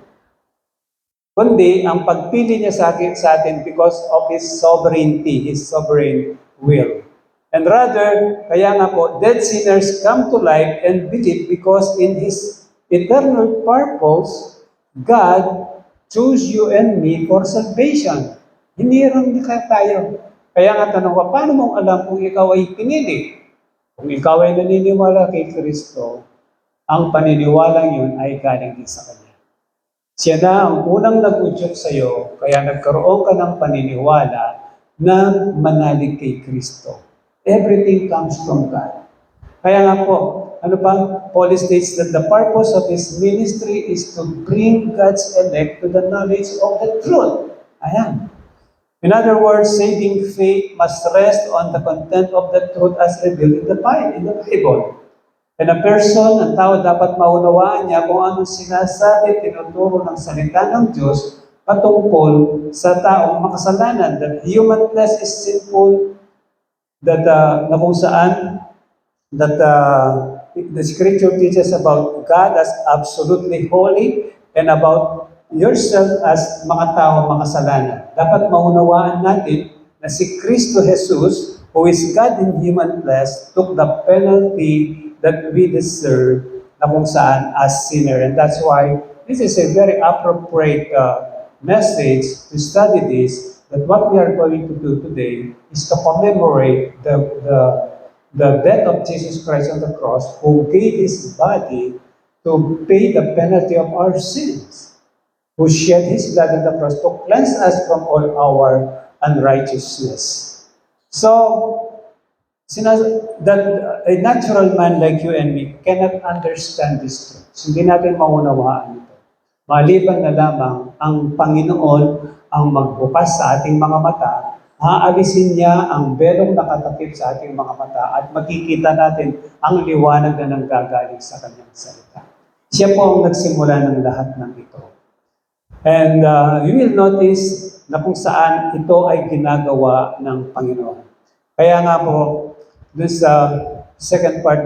Kundi, ang pagpili niya sa atin because of His sovereignty, His sovereign will. And rather, kaya nga po, dead sinners come to life and believe because in His eternal purpose, God chose you and me for salvation. Hindi rin tayo. Kaya nga tanong ko, paano mong alam kung ikaw ay pinili? Kung ikaw ay naniniwala kay Kristo, ang paniniwalang yun ay galing din sa Kanya. Siya na ang unang nag-udyok sa iyo, kaya nagkaroon ka ng paniniwala na manalig kay Kristo. Everything comes from God. Kaya nga po, Paul states that the purpose of his ministry is to bring God's elect to the knowledge of the truth. Ayan. In other words, saving faith must rest on the content of the truth as revealed in the Bible. And a person, ang tao, dapat maunawaan niya kung anong sinasabi, tinuturo ng salita ng Diyos patungkol sa taong makasalanan. That human flesh is sinful, that na kung saan that the Scripture teaches about God as absolutely holy and about yourself as mga tao makasalanan. Dapat maunawaan natin na si Kristo Jesus, who is God in human flesh, took the penalty that we deserve na kung saan as sinner. And that's why this is a very appropriate message to study this, that what we are going to do today is to commemorate the death of Jesus Christ on the cross, who gave His body to pay the penalty of our sins, who shed His blood on the cross to cleanse us from all our unrighteousness. So, that a natural man like you and me cannot understand this truth. Hindi natin maunawaan ito. Maliban na lamang ang Panginoon ang magbukas sa ating mga mata, aalisin niya ang belong nakatakip sa ating mga mata at makikita natin ang liwanag na nanggagaling sa Kanyang salita. Siya po ang nagsimula ng lahat ng ito. And you will notice na kung saan ito ay ginagawa ng Panginoon. Kaya nga po, dun sa second part,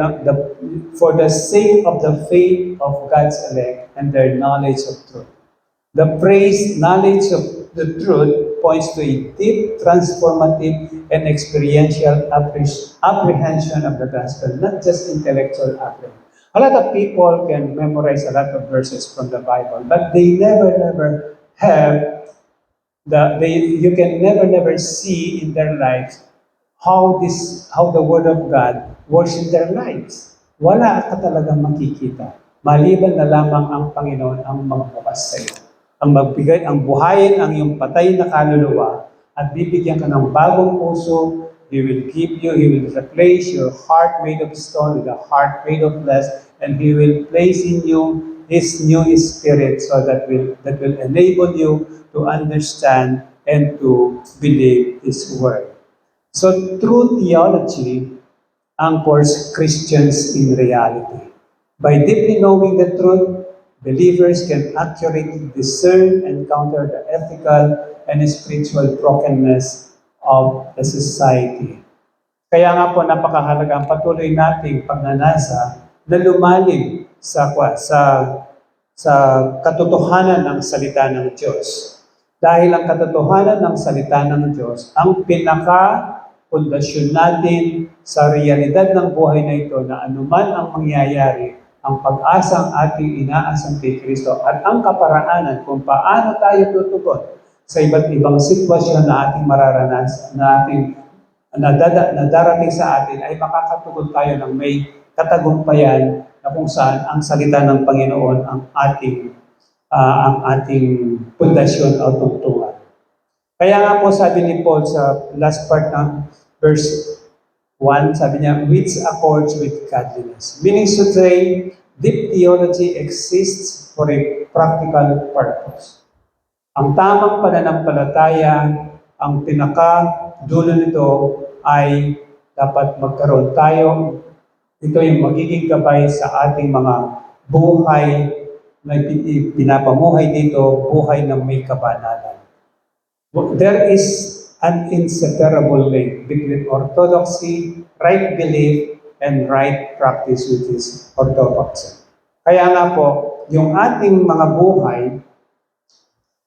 for the sake of the faith of God's elect and their knowledge of truth. The phrase knowledge of the truth points to a deep, transformative, and experiential apprehension of the gospel, not just intellectual apprehension. A lot of people can memorize a lot of verses from the Bible, but they never have you can never see in their lives how the Word of God works in their lives. Wala ka talagang makikita. Maliban na lamang ang Panginoon ang magbukas sa iyo. Ang magbigay, ang buhayin ang iyong patay na kaluluwa at bibigyan ka ng bagong puso. He will will replace your heart made of stone with a heart made of flesh, and He will place in you His new Spirit so that will enable you to understand and to believe His Word. So true theology anchors Christians in reality. By deeply knowing the truth, believers can accurately discern and counter the ethical and spiritual brokenness of the society. Kaya nga po napakahalaga ang patuloy nating pagnanasa na lumalim sa katotohanan ng salita ng Diyos. Dahil ang katotohanan ng salita ng Diyos ang pinaka-pundasyon natin sa realidad ng buhay na ito na anuman ang mangyayari, ang pag-asang ating inaasang kay Kristo at ang kaparaanan kung paano tayo tutugon sa iba't ibang sitwasyon na ating mararanasan, na darating sa atin ay makakatugon tayo ng may katagumpayan na kung saan ang salita ng Panginoon ang ating pundasyon o tungtungan. Kaya nga po sabi ni Paul sa last part ng verse 1, sabi niya, which accords with godliness. Meaning to say, deep theology exists for a practical purpose. Ang tamang pananampalataya, ang pinaka-dulo nito ay dapat magkaroon tayo. Ito yung magiging gabay sa ating mga buhay na pinapamuhay dito, buhay ng may kabanalan. There is an inseparable link between orthodoxy, right belief, and right practice, which is orthodoxy. Kaya nga po, yung ating mga buhay,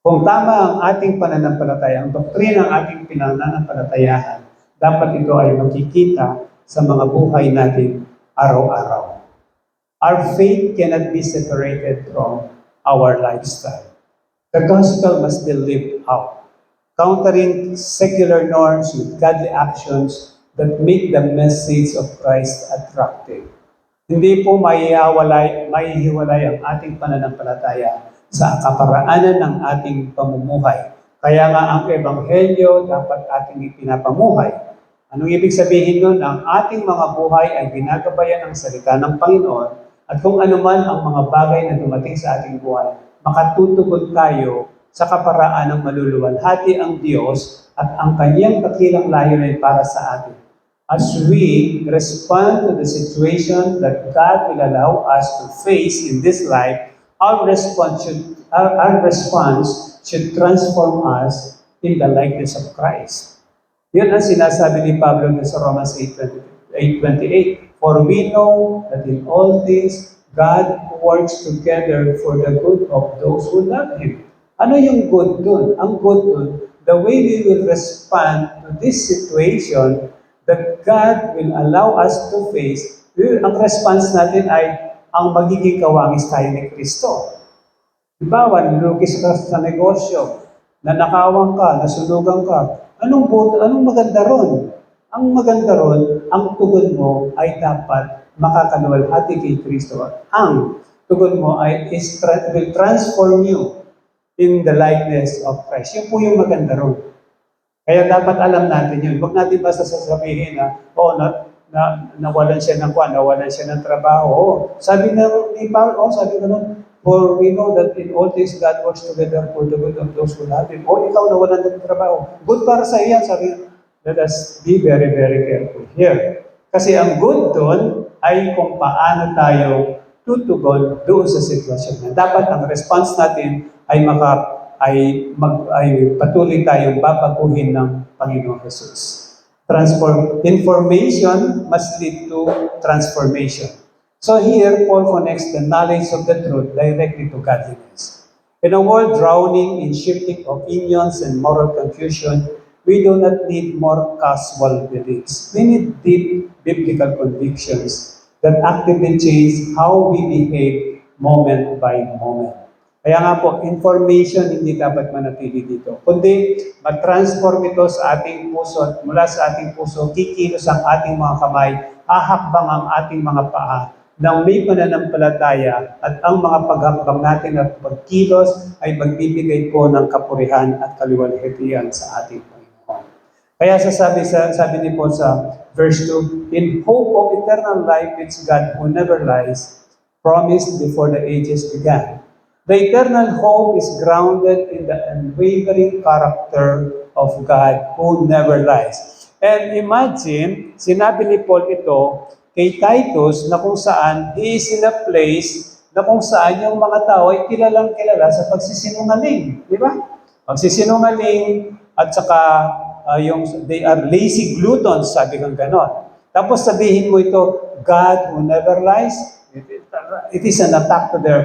kung tama ang ating pananampalataya, ang doktrina ng ating pinananampalatayahan, dapat ito ay makikita sa mga buhay natin araw-araw. Our faith cannot be separated from our lifestyle. The gospel must be lived out, countering secular norms with godly actions that make the message of Christ attractive. Hindi po maihiwalay ang ating pananampalataya sa kaparaanan ng ating pamumuhay. Kaya nga ang Ebanghelyo dapat ating ipinapamuhay. Anong ibig sabihin nun? Ang ating mga buhay ay ginagabayan ng salita ng Panginoon at kung anuman ang mga bagay na dumating sa ating buhay, makatutugon tayo sa kaparaan ng maluluwalhati ang Diyos at ang kanyang dakilang layunin para sa atin. As we respond to the situation that God will allow us to face in this life, our response should transform us in the likeness of Christ. Yun ang sinasabi ni Pablo sa Romans 8:28. For we know that in all things, God works together for the good of those who love Him. Ano yung good dun? Ang good dun, the way we will respond to this situation that God will allow us to face, ang response natin ay ang magiging kawangis tayo ni Kristo. Diba, lugis ka sa negosyo, nanakawang ka, nasunugan ka, anong maganda ron? Ang maganda ron, ang tugon mo ay dapat makakaluwalhati kay Kristo. Ang tugon mo will transform you in the likeness of Christ. Yun po yung maganda ron. Kaya dapat alam natin yun. Huwag natin basta sasabihin na, nawalan siya ng nawalan siya ng trabaho. Sabi ni Paul, sabi ko nun, for we know that in all things God works together for the good of those who love Him. Ikaw nawalan ng trabaho. Good para sa iyan, sabi. Let us be very, very careful here. Kasi ang good doon ay kung paano tayo tutugon doon sa sitwasyon na dapat ang response natin ay patuloy tayong babaguhin ng Panginoong Jesus. Information must lead to transformation. So here, Paul connects the knowledge of the truth directly to godliness. In a world drowning in shifting opinions and moral confusion, we do not need more casual beliefs. We need deep biblical convictions that actively change how we behave moment by moment. Kaya nga po, information hindi dapat manatili dito. Kundi, matransform ito sa ating puso at mula sa ating puso, kikilos ang ating mga kamay, hahakbang ang ating mga paa, nang may pananampalataya at ang mga paghakbang natin at pagkilos ay magbibigay po ng kapurihan at kaluwalhatian sa ating Panginoon. Kaya sabi ni Paul sa verse 2, in hope of eternal life which God who never lies promised before the ages began. The eternal hope is grounded in the unwavering character of God who never lies. And imagine, sinabi ni Paul ito kay Titus na kung saan he is in a place na kung saan yung mga tao ay kilalang kilala sa pagsisinungaling. Di ba? Pagsisinungaling at saka they are lazy glutons, sabi kang ganon. Tapos sabihin mo ito, God who never lies, it is an attack to their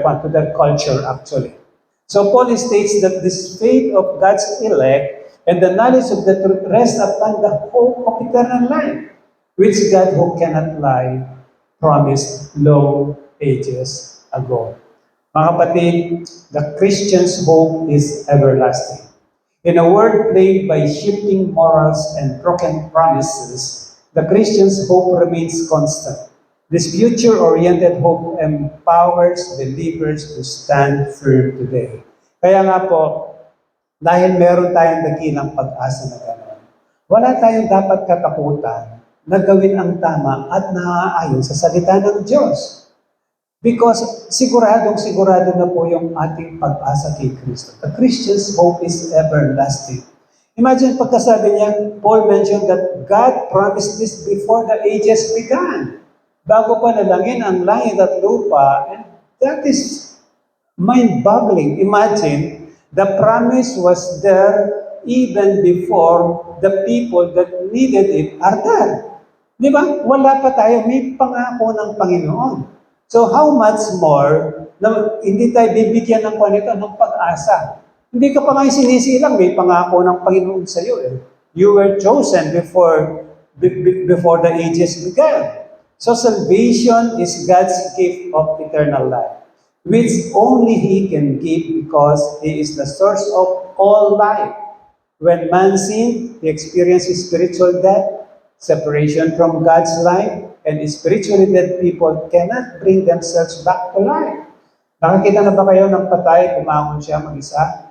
culture actually. So Paul states that this faith of God's elect and the knowledge of the truth rest upon the hope of eternal life, which God who cannot lie promised long ages ago. Mga kapatid, the Christian's hope is everlasting. In a world plagued by shifting morals and broken promises, the Christian's hope remains constant. This future-oriented hope empowers believers to stand firm today. Kaya nga po, dahil meron tayong dakilang pag-asa na gano'n, wala tayong dapat katakutan na gawin ang tama at naaayon sa salita ng Diyos. Because sigurado na po yung ating pag-asa kay Kristo. The Christian's hope is everlasting. Imagine pagkasabi niya, Paul mentioned that God promised this before the ages began. Bago pa nalangin ang langit at lupa, and that is mind-boggling. Imagine, the promise was there even before the people that needed it are there. Di ba? Wala pa tayo, may pangako ng Panginoon. So how much more na hindi tayo bibigyan ng ng pag-asa? Hindi ka pa nga sinisilang, may pangako ng Panginoon sa iyo. You were chosen before the ages began. So salvation is God's gift of eternal life, which only He can give because He is the source of all life. When man sinned, he experienced spiritual death, separation from God's life, and spiritually dead people cannot bring themselves back to life. Nakakita na ba kayo ng patay, kumangon siya mag-isa?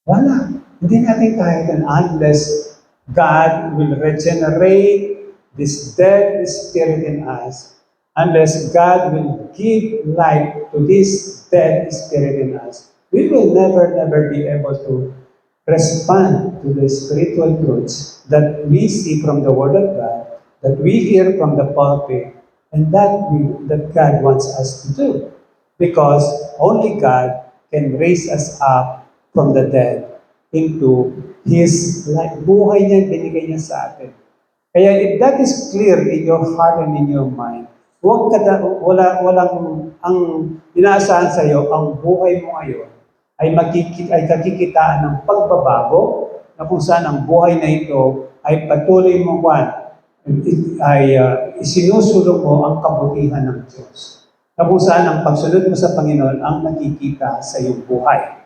Wala. Hindi natin kaya yan unless God will regenerate this dead spirit in us. Unless God will give life to this dead spirit in us. We will never be able to respond to the spiritual truths that we see from the Word of God, that we hear from the pulpit, and that God wants us to do. Because only God can raise us up from the dead into His life. Buhay niya, binigay niya sa atin. Kaya if that is clear in your heart and in your mind, walang ang inaasahan sa iyo, ang buhay mo ngayon ay kakikitaan ng pagbabago na kung saan ang buhay na ito ay patuloy mo isinusulong mo ang kabutihan ng Diyos. Na kung saan ang pagsunod mo sa Panginoon ang nakikita sa iyong buhay.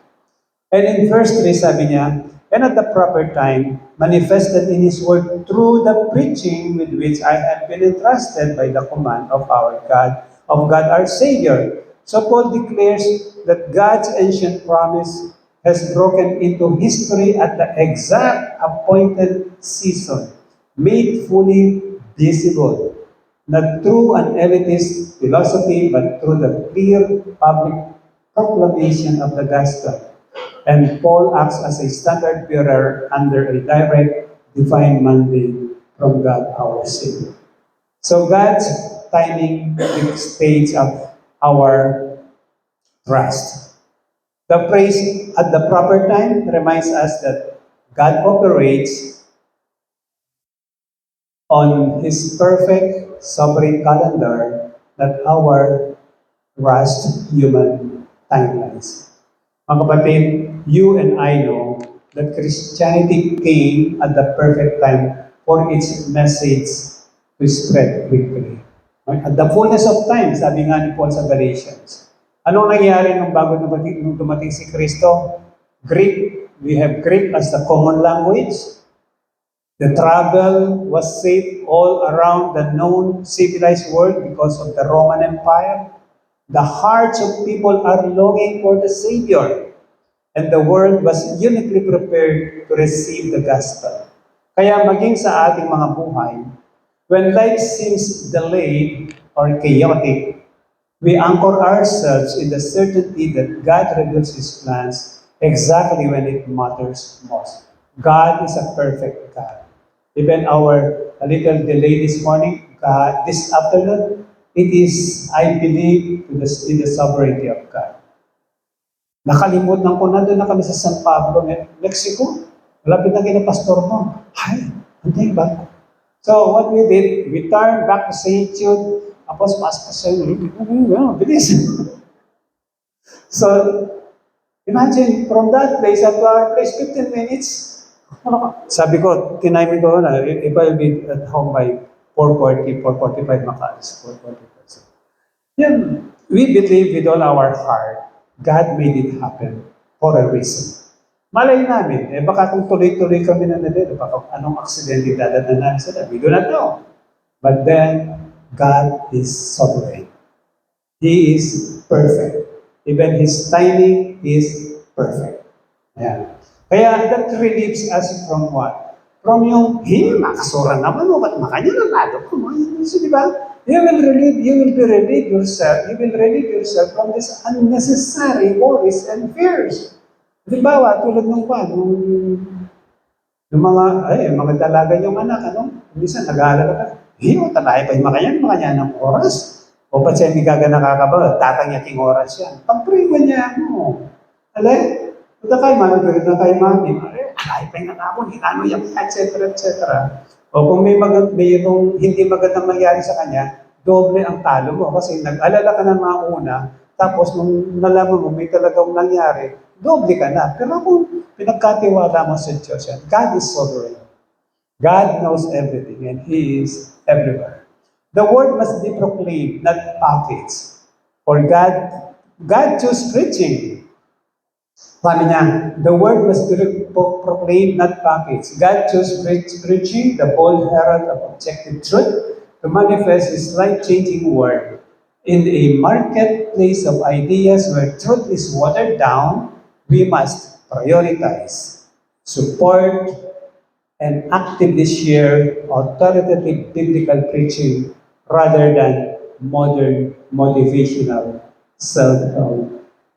And in verse 3 sabi niya, and at the proper time, manifested in His word through the preaching with which I have been entrusted by the command of our God, our Savior. So Paul declares that God's ancient promise has broken into history at the exact appointed season, made fully visible, not through an elitist philosophy, but through the clear public proclamation of the gospel. And Paul acts as a standard bearer under a direct divine mandate from God our Savior. So God's timing dictates of our trust. The phrase at the proper time reminds us that God operates on His perfect sovereign calendar, not our rushed human timelines. Mga kapatid, you and I know that Christianity came at the perfect time for its message to spread quickly. At the fullness of time, sabi nga ni Paul sa Galatians. Anong nangyari nung dumating si Kristo? Greek. We have Greek as the common language. The travel was safe all around the known civilized world because of the Roman Empire. The hearts of people are longing for the Savior, and the world was uniquely prepared to receive the gospel. Kaya maging sa ating mga buhay, when life seems delayed or chaotic, We anchor ourselves in the certainty that God reveals His plans exactly when it matters most. God is a perfect God. Even our a little delay this morning, this afternoon, it is, I believe, in the sovereignty of God. Nakalimutan ko, nandun na kami sa San Pablo, Mexico. Malapit na kina pastor mo. Ay, hindi ba? So what we did, we turned back to St. Jude, tapos pastor siya, bilis. So, imagine, from that place up to our place, 15 minutes. Sabi ko, tiniming ko na, if I'll be at home by 4:40, 4:45 makaalis, 4:45. So, yan, we believe with all our heart, God made it happen for a reason. Malay namin, baka kung tuloy-tuloy kami na dito, baka anong aksidente dadaan namin sila. We do not know. But then, God is sovereign. He is perfect. Even His timing is perfect. Ayan. Kaya that relieves us from what? From yung, makasura naman o, ba't makanya nanalo ko? So, di ba? You will relieve yourself from this unnecessary worries and fears. Halimbawa, tulad ng yung mga dalaga yung anak, minsan nag-aalala ka, talay pa yung makanya ng oras. O pa siya hindi gaga nakakaba, tatangyaking oras yan. Pag-pray niya, alay, punta kay mami, alay pa yung nakakon, hinano yan, etc. O kung mayroong hindi magandang nangyari sa kanya, doble ang talo mo kasi nag-alala ka ng mga una, tapos nung nalaman mo may talagang nangyari, doble ka na. Pero kung pinagkatiwala mo sa Diyos yan, God is sovereign. God knows everything and He is everywhere. The word must be proclaimed, not packaged. For God chose preaching. Sabi niya, the word must be proclaimed, not packaged. God chose preaching, the bold herald of objective truth, to manifest His life-changing word. In a marketplace of ideas where truth is watered down, we must prioritize, support, and actively share authoritative biblical preaching rather than modern motivational self-help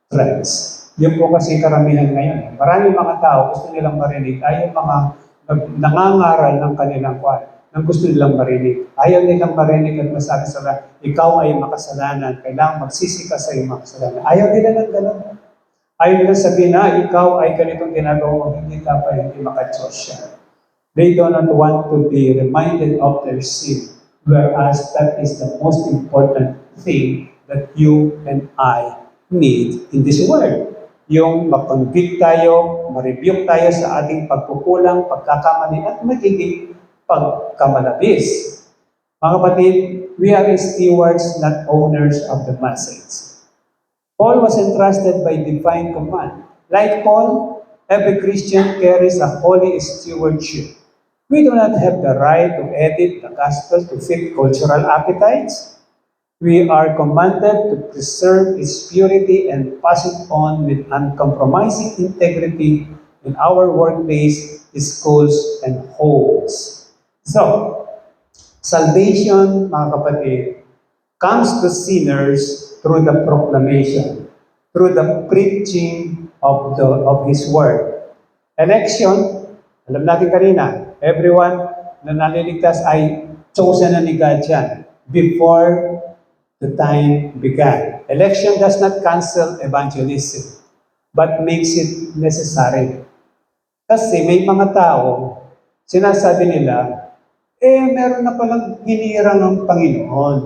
trends. Yun po kasi karamihan ngayon. Maraming mga tao gusto nilang marinig ay yung mga nangangaral ng kanilang ng gusto nilang marinig. Ayaw nilang marinig at masabi sila, ikaw ay makasalanan, kailangan magsisi ka sa iyong makasalanan. Ayaw nila ng gano'n. Ayaw nila sabihin na ikaw ay ganitong ginagawa mo, hindi ka pa hindi makachos siya. They do not want to be reminded of their sin, whereas that is the most important thing that you and I need in this world. Yung makonvict tayo, ma-rebuke tayo sa ating pagkukulang, pagkakamali at magiging pagkamalabis. Mga kapatid, we are stewards, not owners of the message. Paul was entrusted by divine command. Like Paul, every Christian carries a holy stewardship. We do not have the right to edit the gospel to fit cultural appetites. We are commanded to preserve its purity and pass it on with uncompromising integrity in our workplace, schools, and homes. So, salvation, mga kapatid, comes to sinners through the proclamation, through the preaching of His word. Election, alam natin kanina, everyone na naliligtas ay chosen na ni God yan before the time began. Election does not cancel evangelism, but makes it necessary. Kasi may mga tao, sinasabi nila, meron na palang hinirang ng Panginoon.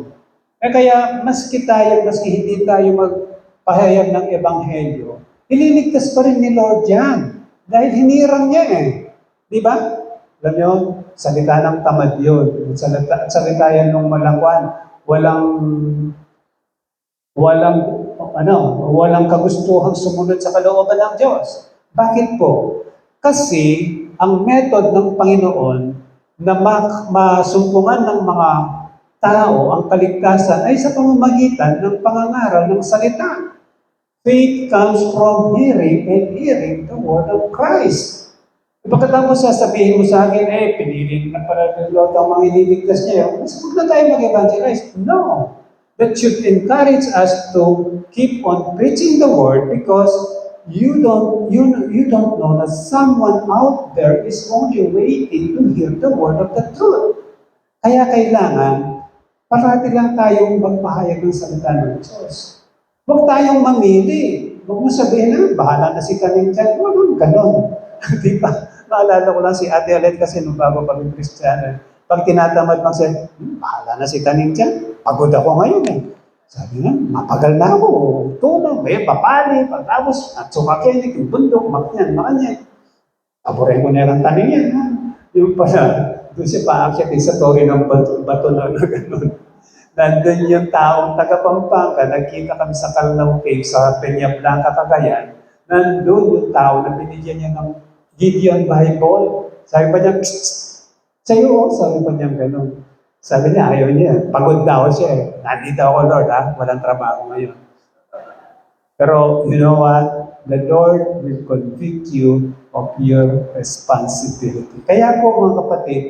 Kaya maski hindi tayo magpahayag ng Ebanghelyo, ililigtas pa rin ni Lord yan. Dahil hinirang niya Di ba? Alam niyo, salita ng tamad yun. Salita yan ng malangwan. Walang kagustuhang sumunod sa kalooban ng Diyos. Bakit po? Kasi ang method ng Panginoon na masumpungan ng mga tao ang kaligtasan ay sa pamamagitan ng pangangaral ng salita. Faith comes from hearing and hearing the word of Christ. Pagkatapos sasabihin mo sa akin, pinili na pala ng Lord ang mga iniligtas niya. Mas huwag na tayo mag-evangelize. No. that should encourage us to keep on preaching the word because you don't know that someone out there is only waiting to hear the word of the truth. Kaya kailangan, parati lang tayong magpahayag ng salita ng Diyos. Huwag tayong mamili. Huwag mo sabihin na, bahala na si Kaning dyan. Walang ganon. Di ba? Naalala ko lang si Ate Alet kasi nung bago kami Kristiyano. Pag tinatamad mang sabi, bahala na si Kaning dyan. Pagod ako ngayon eh. Sabi nga, mapagal na ako. Tulong, may papali, pagtapos, at sumakinig, yung bundok, makyan, makanyan. Paborin ko na yung taning yan. Ha? Yung pala, doon siya paakyat sa tori ng bato na gano'n. Nandun yung taong taga Pampanga, nagkita kami sa Calnao Cave, sa Peña Blanca, Cagayan. Nandun yung tao na binigyan niya ng Gideon Bible. Sabi pa niya, psst, sa'yo, sabi pa niya gano'n. Sabi niya, ayaw niya. Pagod daw siya. Nandito ako, Lord, ha? Walang trabaho ngayon. Pero, you know what? The Lord will convict you of your responsibility. Kaya po, mga kapatid,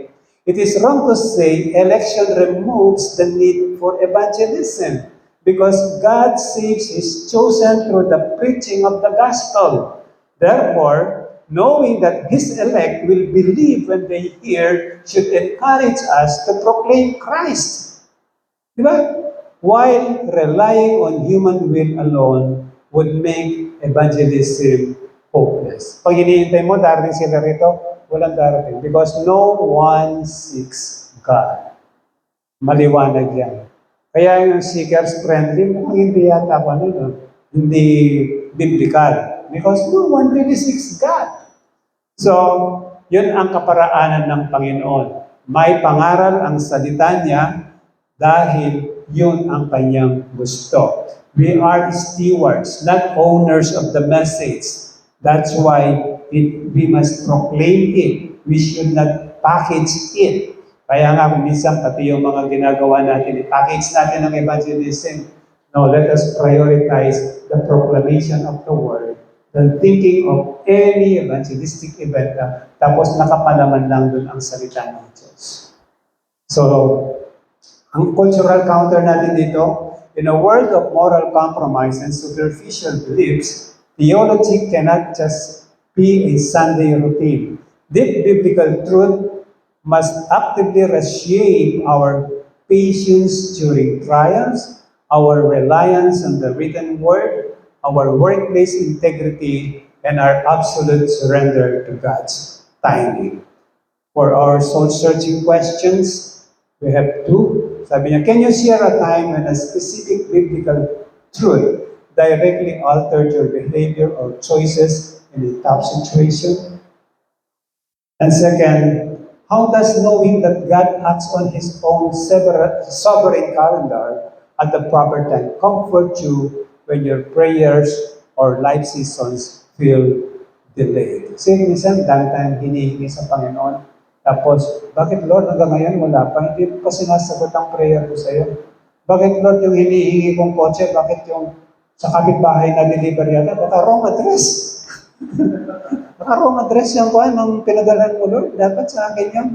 it is wrong to say election removes the need for evangelism because God saves His chosen through the preaching of the gospel. Therefore, knowing that His elect will believe when they hear should encourage us to proclaim Christ. Diba? While relying on human will alone would make evangelism hopeless. Pag hinihintay mo, darating sila rito, walang darating. Because no one seeks God. Maliwanag yan. Kaya yung seekers friendly, mukhang hindi yata ako, hindi biblical. Because no one really seeks God. So, yun ang kaparaanan ng Panginoon. May pangaral ang salita niya dahil yun ang kanyang gusto. We are stewards, not owners of the message. That's why we must proclaim it. We should not package it. Kaya nga, minsan pati yung mga ginagawa natin, i-package natin ang evangelism. No, let us prioritize the proclamation of the word than thinking of any evangelistic event tapos nakapalaman lang dun ang salita ng Diyos. So, ang cultural counter natin dito, in a world of moral compromise and superficial beliefs, theology cannot just be a Sunday routine. Deep biblical truth must actively reshape our patience during trials, our reliance on the written word, our workplace integrity, and our absolute surrender to God's timing. For our soul-searching questions, we have two. Sabi niya, can you share a time when a specific biblical truth directly altered your behavior or choices in a tough situation? And second, how does knowing that God acts on His own sovereign calendar at the proper time comfort you when your prayers or life seasons feel delayed? Kasi minsan, dami tayong hinihingi sa Panginoon. Tapos, bakit Lord hanggang ngayon wala pa? Hindi pa sinasagot ang prayer ko sa iyo. Bakit Lord yung hinihingi kong kotse? Bakit yung sa kapitbahay na deliver yata? Baka wrong address. Baka wrong address yung kuhan ng pinadalhan mo Lord. Dapat sa akin yun.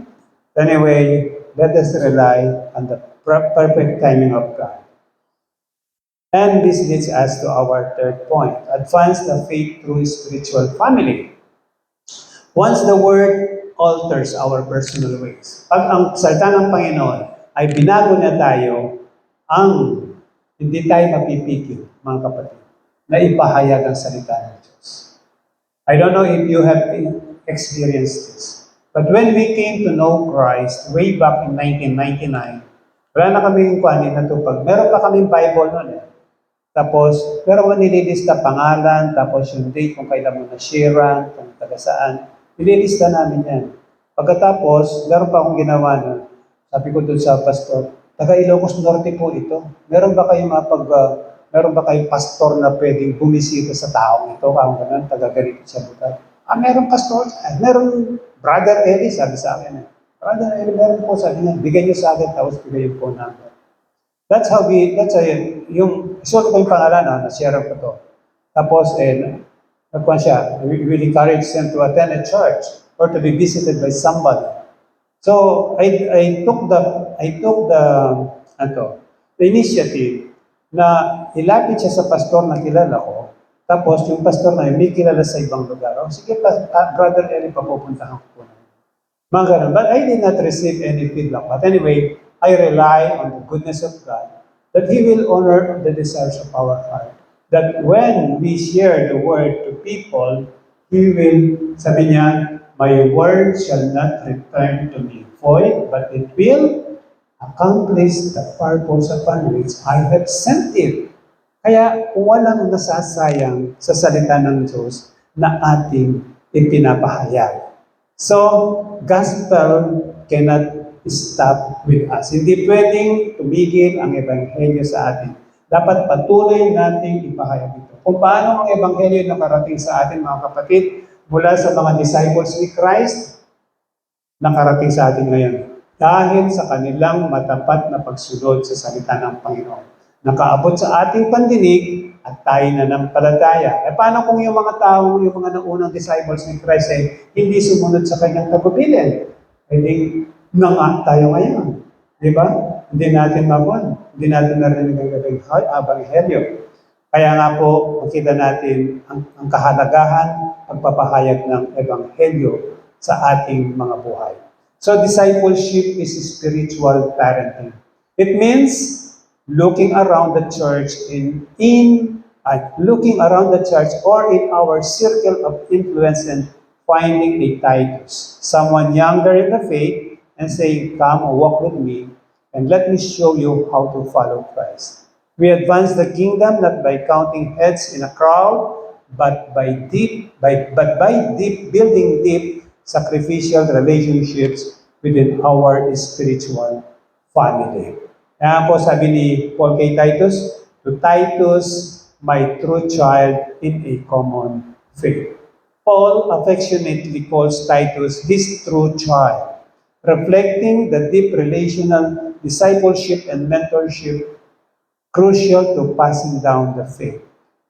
Anyway, let us rely on the perfect timing of God. And this leads us to our third point. Advance the faith through spiritual family. Once the word alters our personal ways. Pag ang salita ng Panginoon ay binago na tayo, ang hindi tayo mapipigil, mga kapatid, na ipahayag ang salita ng Diyos. I don't know if you have experienced this, but when we came to know Christ way back in 1999, wala na kaming kuhanin na tupag. Meron pa kaming Bible noon eh. Tapos, pero kung nililista pangalan, tapos yung date kung kailan mo na-sharean, kung taga saan, nililista namin yan. Pagkatapos, meron pa akong ginawa na, sabi ko doon sa pastor, taga Ilocos Norte po ito. Meron ba kayong pastor na pwedeng bumisita sa taong ito? Kung ganun, taga ganito siya lugar. Meron pastor. Meron Brother Eli, sabi sa akin. Brother Eli, meron po, sabi niya, bigay niyo sa akin, tapos bigay yung phone number. That's yung, isuot ko yung pangalan, na-share ko to. Tapos, nagkuhan siya, we will encourage them to attend a church or to be visited by somebody. So, I took the initiative na ilapit siya sa pastor na kilala ko, tapos yung pastor na yun may kilala sa ibang lugar. O sige, Brother Eli, papupuntahan ko po. Mga ganun. But I did not receive any feedback. But anyway, I rely on the goodness of God that He will honor the desires of our heart. That when we share the word to people, He will, sabi niya, my word shall not return to me void, but it will accomplish the purpose upon which I have sent it. Kaya walang nasasayang sa salita ng Diyos na ating ipinapahayag. So, gospel cannot stop with us. Hindi pwedeng tumigil ang ebanghelyo sa atin. Dapat patuloy nating ipahayag ito. Kung paano ang ebanghelyo nakarating sa atin, mga kapatid, mula sa mga disciples ni Christ, nakarating sa atin ngayon. Dahil sa kanilang matapat na pagsunod sa salita ng Panginoon. Nakaabot sa ating pandinig at tayo na nampalataya. E paano kung yung mga tao, yung mga naunang disciples ni Christ ay hindi sumunod sa kanyang tagubilin? E di, nga tayo ngayon. Di ba? Hindi natin mabon. Hindi natin narinig ang ebanghelyo. Kaya nga po, makita natin ang kahalagahan, pagpapahayag ng ebanghelyo sa ating mga buhay. So discipleship is spiritual parenting. It means looking around the church looking around the church or in our circle of influence and finding a Titus, someone younger in the faith, and saying, "Come, walk with me, and let me show you how to follow Christ." We advance the kingdom not by counting heads in a crowd, but by building deep sacrificial relationships within our spiritual family. Kaya po sabi ni Paul kay Titus, to Titus, my true child in a common faith. Paul affectionately calls Titus his true child, reflecting the deep relational discipleship and mentorship crucial to passing down the faith.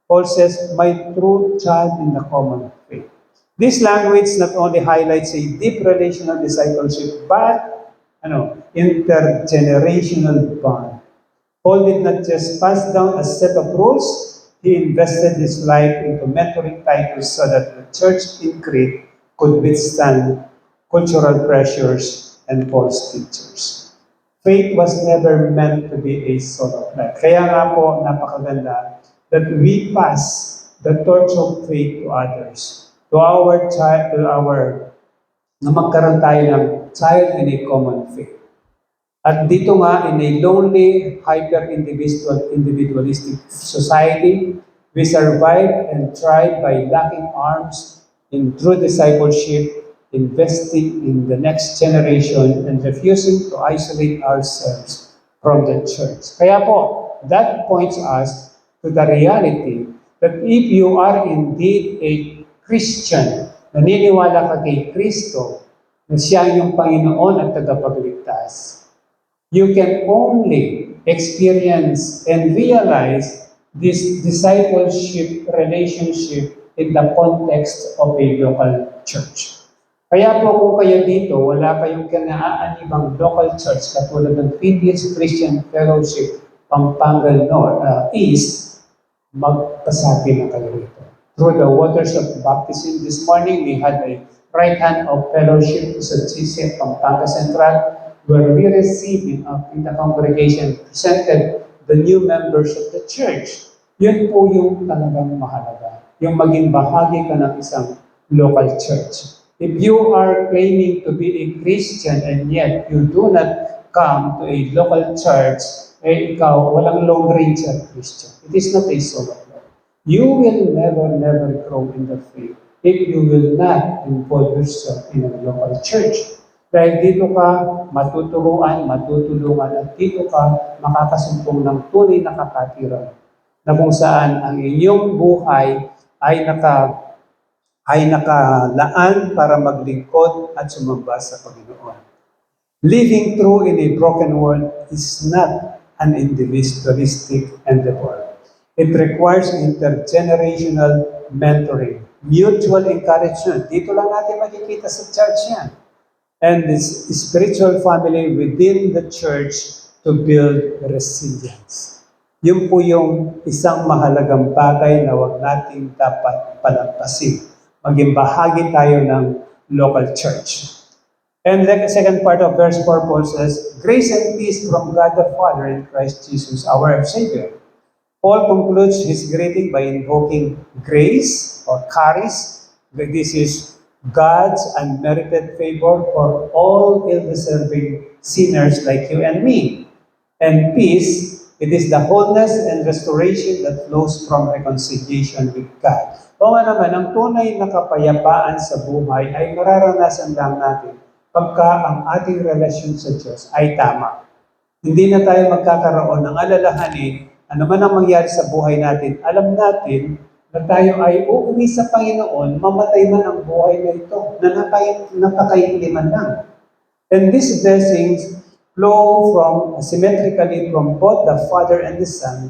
Paul says, my true child in the common faith. This language not only highlights a deep relational discipleship, but intergenerational bond. Paul did not just pass down a set of rules, he invested his life into mentoring Titus so that the church in Crete could withstand cultural pressures and false teachers. Faith was never meant to be a solo flight. Kaya nga po, napakaganda that we pass the torch of faith to others. Na magkaroon tayo ng child in a common faith. At dito nga, in a lonely, hyper-individualistic society, we survive and thrive by locking arms in true discipleship, investing in the next generation, and refusing to isolate ourselves from the church. Kaya po, that points us to the reality that if you are indeed a Christian, naniniwala ka kay Kristo, na siya yung Panginoon at tagapagligtas, you can only experience and realize this discipleship relationship in the context of a local church. Kaya po kung kayo dito, wala kayong kinaaanibang local church katulad ng PDH Christian Fellowship, Pampanga East, magpasabi na kayo rito. Through the waters of baptism this morning, we had a right hand of fellowship sa GC Pampanga Central, where we received in the congregation presented the new members of the church. Yun po yung talagang mahalaga. Yung maging bahagi ka ng isang local church. If you are claiming to be a Christian and yet you do not come to a local church, ikaw, walang Lone Ranger Christian. It is not a solo. You will never grow in the faith if you will not involve yourself in a local church. Dahil dito ka matutulungan, at dito ka makakasumpong ng tunay na kapatiran na kung saan ang inyong buhay ay nakalaan para maglingkod at sumamba sa Panginoon. Living through in a broken world is not an individualistic endeavor. It requires intergenerational mentoring, mutual encouragement. Dito lang natin makikita sa church yan. And this spiritual family within the church to build resilience. Yun po yung isang mahalagang bagay na wag nating dapat palampasin. Maging bahagi tayo ng local church. And the second part of verse 4 Paul says, grace and peace from God the Father and Christ Jesus our Savior. Paul concludes his greeting by invoking grace or charis. This is God's unmerited favor for all ill-deserving sinners like you and me. And peace, it is the wholeness and restoration that flows from reconciliation with God. O nga naman, ang tunay na kapayapaan sa buhay ay mararanasan lang natin pagka ang ating relasyon sa Diyos ay tama. Hindi na tayo magkakaroon ng alalahanin, ano man ang mangyari sa buhay natin, alam natin na tayo ay uuwi sa Panginoon, mamatay man ang buhay na ito, na napakainliman lang. And these blessings flow symmetrically from both the Father and the Son,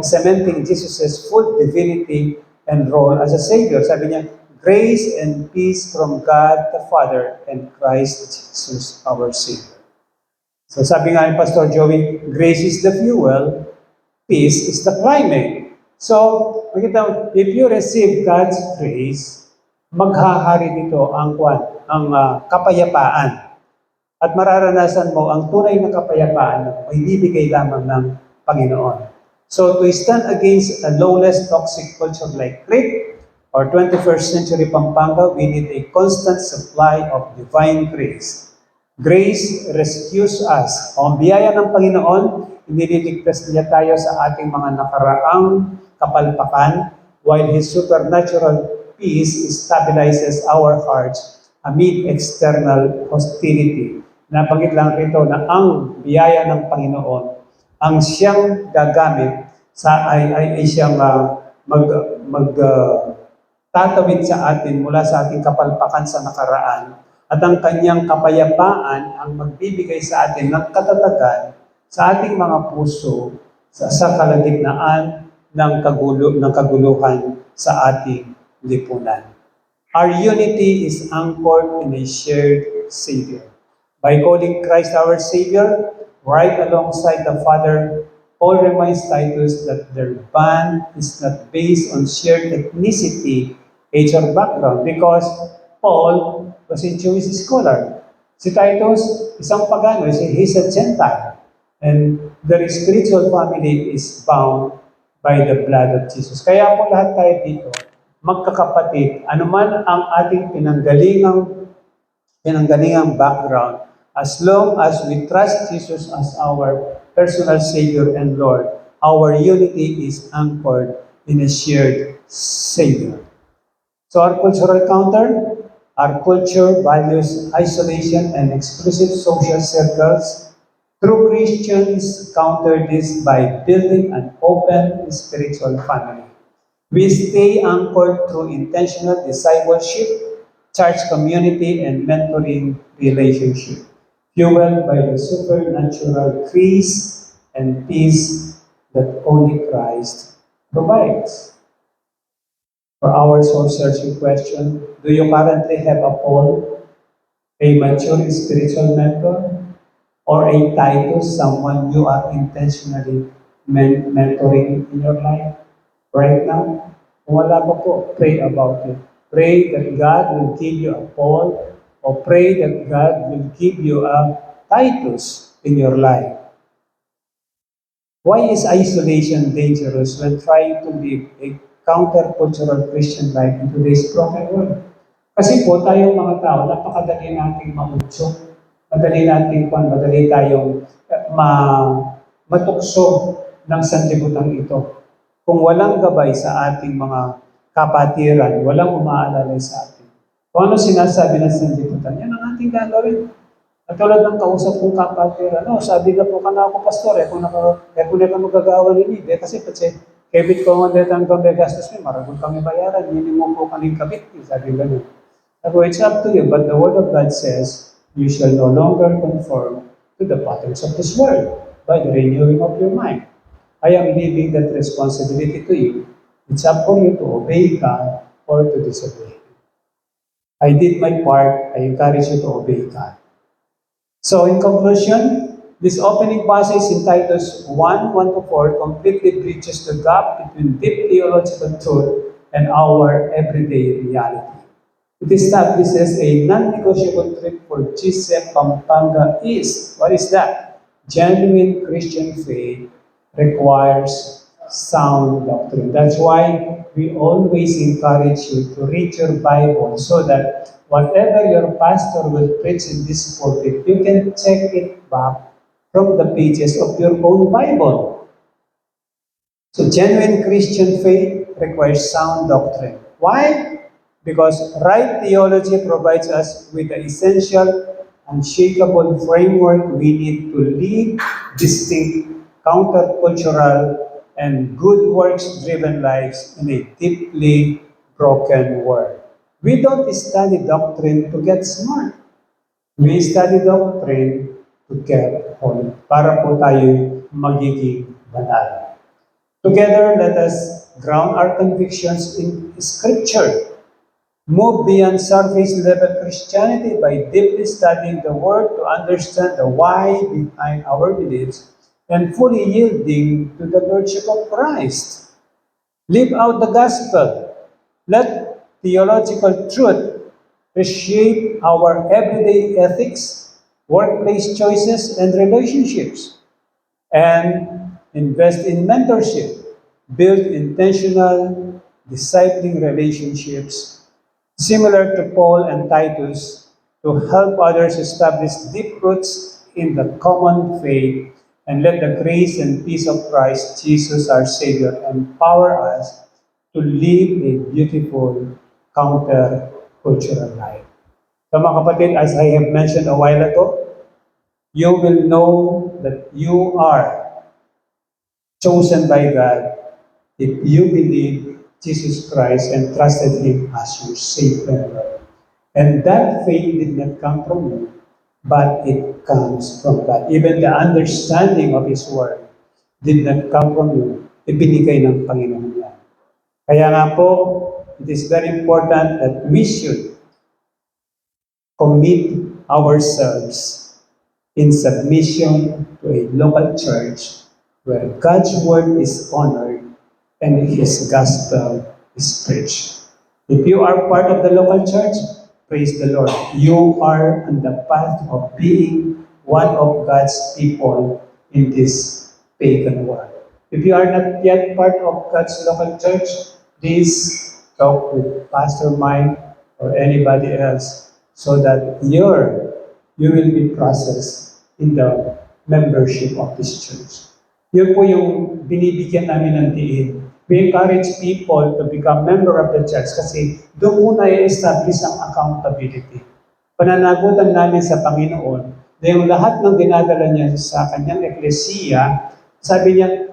cementing Jesus' full divinity and role as a Savior. Sabi niya, grace and peace from God the Father and Christ Jesus our Savior. So sabi nga ni Pastor Joey, grace is the fuel, peace is the climate. So, makita, if you receive God's grace, maghahari dito ang kapayapaan. At mararanasan mo ang tunay na kapayapaan na ibibigay lamang ng Panginoon. So, to stand against a lawless, toxic culture like Crete or 21st century Pampanga, we need a constant supply of divine grace. Grace rescues us. O ang biyaya ng Panginoon, iniligtas niya tayo sa ating mga nakaraang kapalpakan, while His supernatural peace stabilizes our hearts amid external hostility. Nabanggit lang rito na ang biyaya ng Panginoon, ang siyang gagamit ay siyang tatawid sa atin mula sa ating kapalpakan sa nakaraan, at ang kanyang kapayapaan ang magbibigay sa atin ng katatagan sa ating mga puso sa kalagitnaan ng kaguluhan sa ating lipunan. Our unity is anchored in a shared Savior. By calling Christ our Savior, right alongside the Father, Paul reminds Titus that their bond is not based on shared ethnicity, age, or background, because Paul was a Jewish scholar. Si Titus, isang pagano, he's a Gentile. And their spiritual family is bound by the blood of Jesus. Kaya po lahat tayo dito, magkakapatid, anuman ang ating pinanggalingang background, as long as we trust Jesus as our personal Savior and Lord, our unity is anchored in a shared Savior. So our cultural counter, our culture values isolation and exclusive social circles. True Christians counter this by building an open spiritual family. We stay anchored through intentional discipleship, church community, and mentoring relationship, fueled by the supernatural grace and peace that only Christ provides. For our soul-searching question, do you currently have a Paul, a mature spiritual mentor, or a Titus, someone you are intentionally mentoring in your life right now? Kung wala pa po, pray about it. Pray that God will give you a Paul, or pray that God will give you a Titus in your life. Why is isolation dangerous when trying to live a countercultural Christian life in today's broken world? Kasi po, tayong mga tao, napakadali nating mautso. Madali tayong matukso ng sanlibutan ito. Kung walang gabay sa ating mga kapatiran, walang umaalalay sa atin. Kung ano sinasabi ng sanlibutan, yan ang ating gagawin. At tulad ng kausap kong kapatiran, sabi na po ka na ako, pastor, kung na magagawa ni Libe, kasi kebit ko ang detang kong gastos mo, maragod kami bayaran, hindi mo po kaming kabit, sabi ganun. So it's up to you, but the Word of God says, you shall no longer conform to the patterns of this world by the renewing of your mind. I am leaving that responsibility to you. It's up for you to obey God or to disobey. I did my part. I encourage you to obey God. So in conclusion, This opening passage in Titus 1, 1 to 4 completely bridges the gap between deep theological truth and our everyday reality. It establishes a non-negotiable truth for GCF Pampanga is, what is that? Genuine Christian faith requires sound doctrine. That's why we always encourage you to read your Bible so that whatever your pastor will preach in this pulpit, you can check it back from the pages of your own Bible. So genuine Christian faith requires sound doctrine. Why? Because right theology provides us with the essential, unshakable framework we need to lead distinct, countercultural, and good works-driven lives in a deeply broken world. We don't study doctrine to get smart. We study doctrine to get holy. Para po tayo magiging banal. Together, let us ground our convictions in Scripture. Move beyond surface level Christianity by deeply studying the Word to understand the why behind our beliefs and fully yielding to the Lordship of Christ. Live out the gospel. Let theological truth reshape our everyday ethics, workplace choices, and relationships. And invest in mentorship. Build intentional, discipling relationships similar to Paul and Titus, to help others establish deep roots in the common faith, and let the grace and peace of Christ Jesus our Savior empower us to live a beautiful counter-cultural life. So mga kapatid, as I have mentioned a while ago, you will know that you are chosen by God if you believe Jesus Christ and trusted Him as your Savior and Lord. And that faith did not come from you, but it comes from God. Even the understanding of His Word did not come from you, ibinigay ng Panginoon yan. Kaya nga po, it is very important that we should commit ourselves in submission to a local church where God's Word is honored and His gospel is preached. If you are part of the local church, praise the Lord. You are on the path of being one of God's people in this pagan world. If you are not yet part of God's local church, please talk with Pastor Mike or anybody else so that you will be processed in the membership of this church. Yun po yung binibigyan namin ng diin. We encourage people to become member of the church kasi doon muna i-establish ang accountability. Pananagutan namin sa Panginoon na yung lahat ng dinadala niya sa kanyang eklesiya, sabi niya,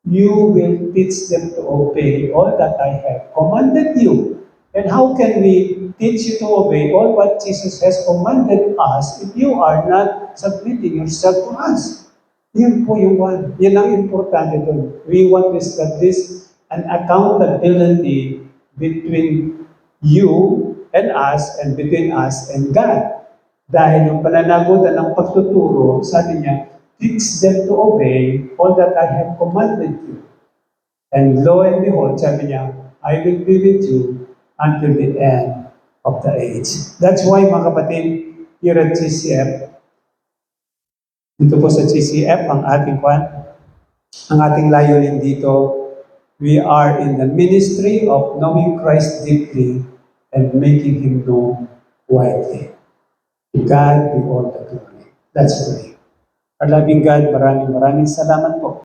you will teach them to obey all that I have commanded you. And how can we teach you to obey all what Jesus has commanded us if you are not submitting yourself to us? Yun po yung one. Yan ang importante doon. We want to establish an accountability between you and us and between us and God. Dahil yung pananagutan ng pagtuturo, sabi niya, teach them to obey all that I have commanded you. And lo and behold, sabi niya, I will be with you until the end of the age. That's why, mga kapatid, here at GCF, dito po sa GCF, ang ating layunin dito, we are in the ministry of knowing Christ deeply and making Him known widely. To God be all the glory. Let's pray. Our loving God, maraming salamat po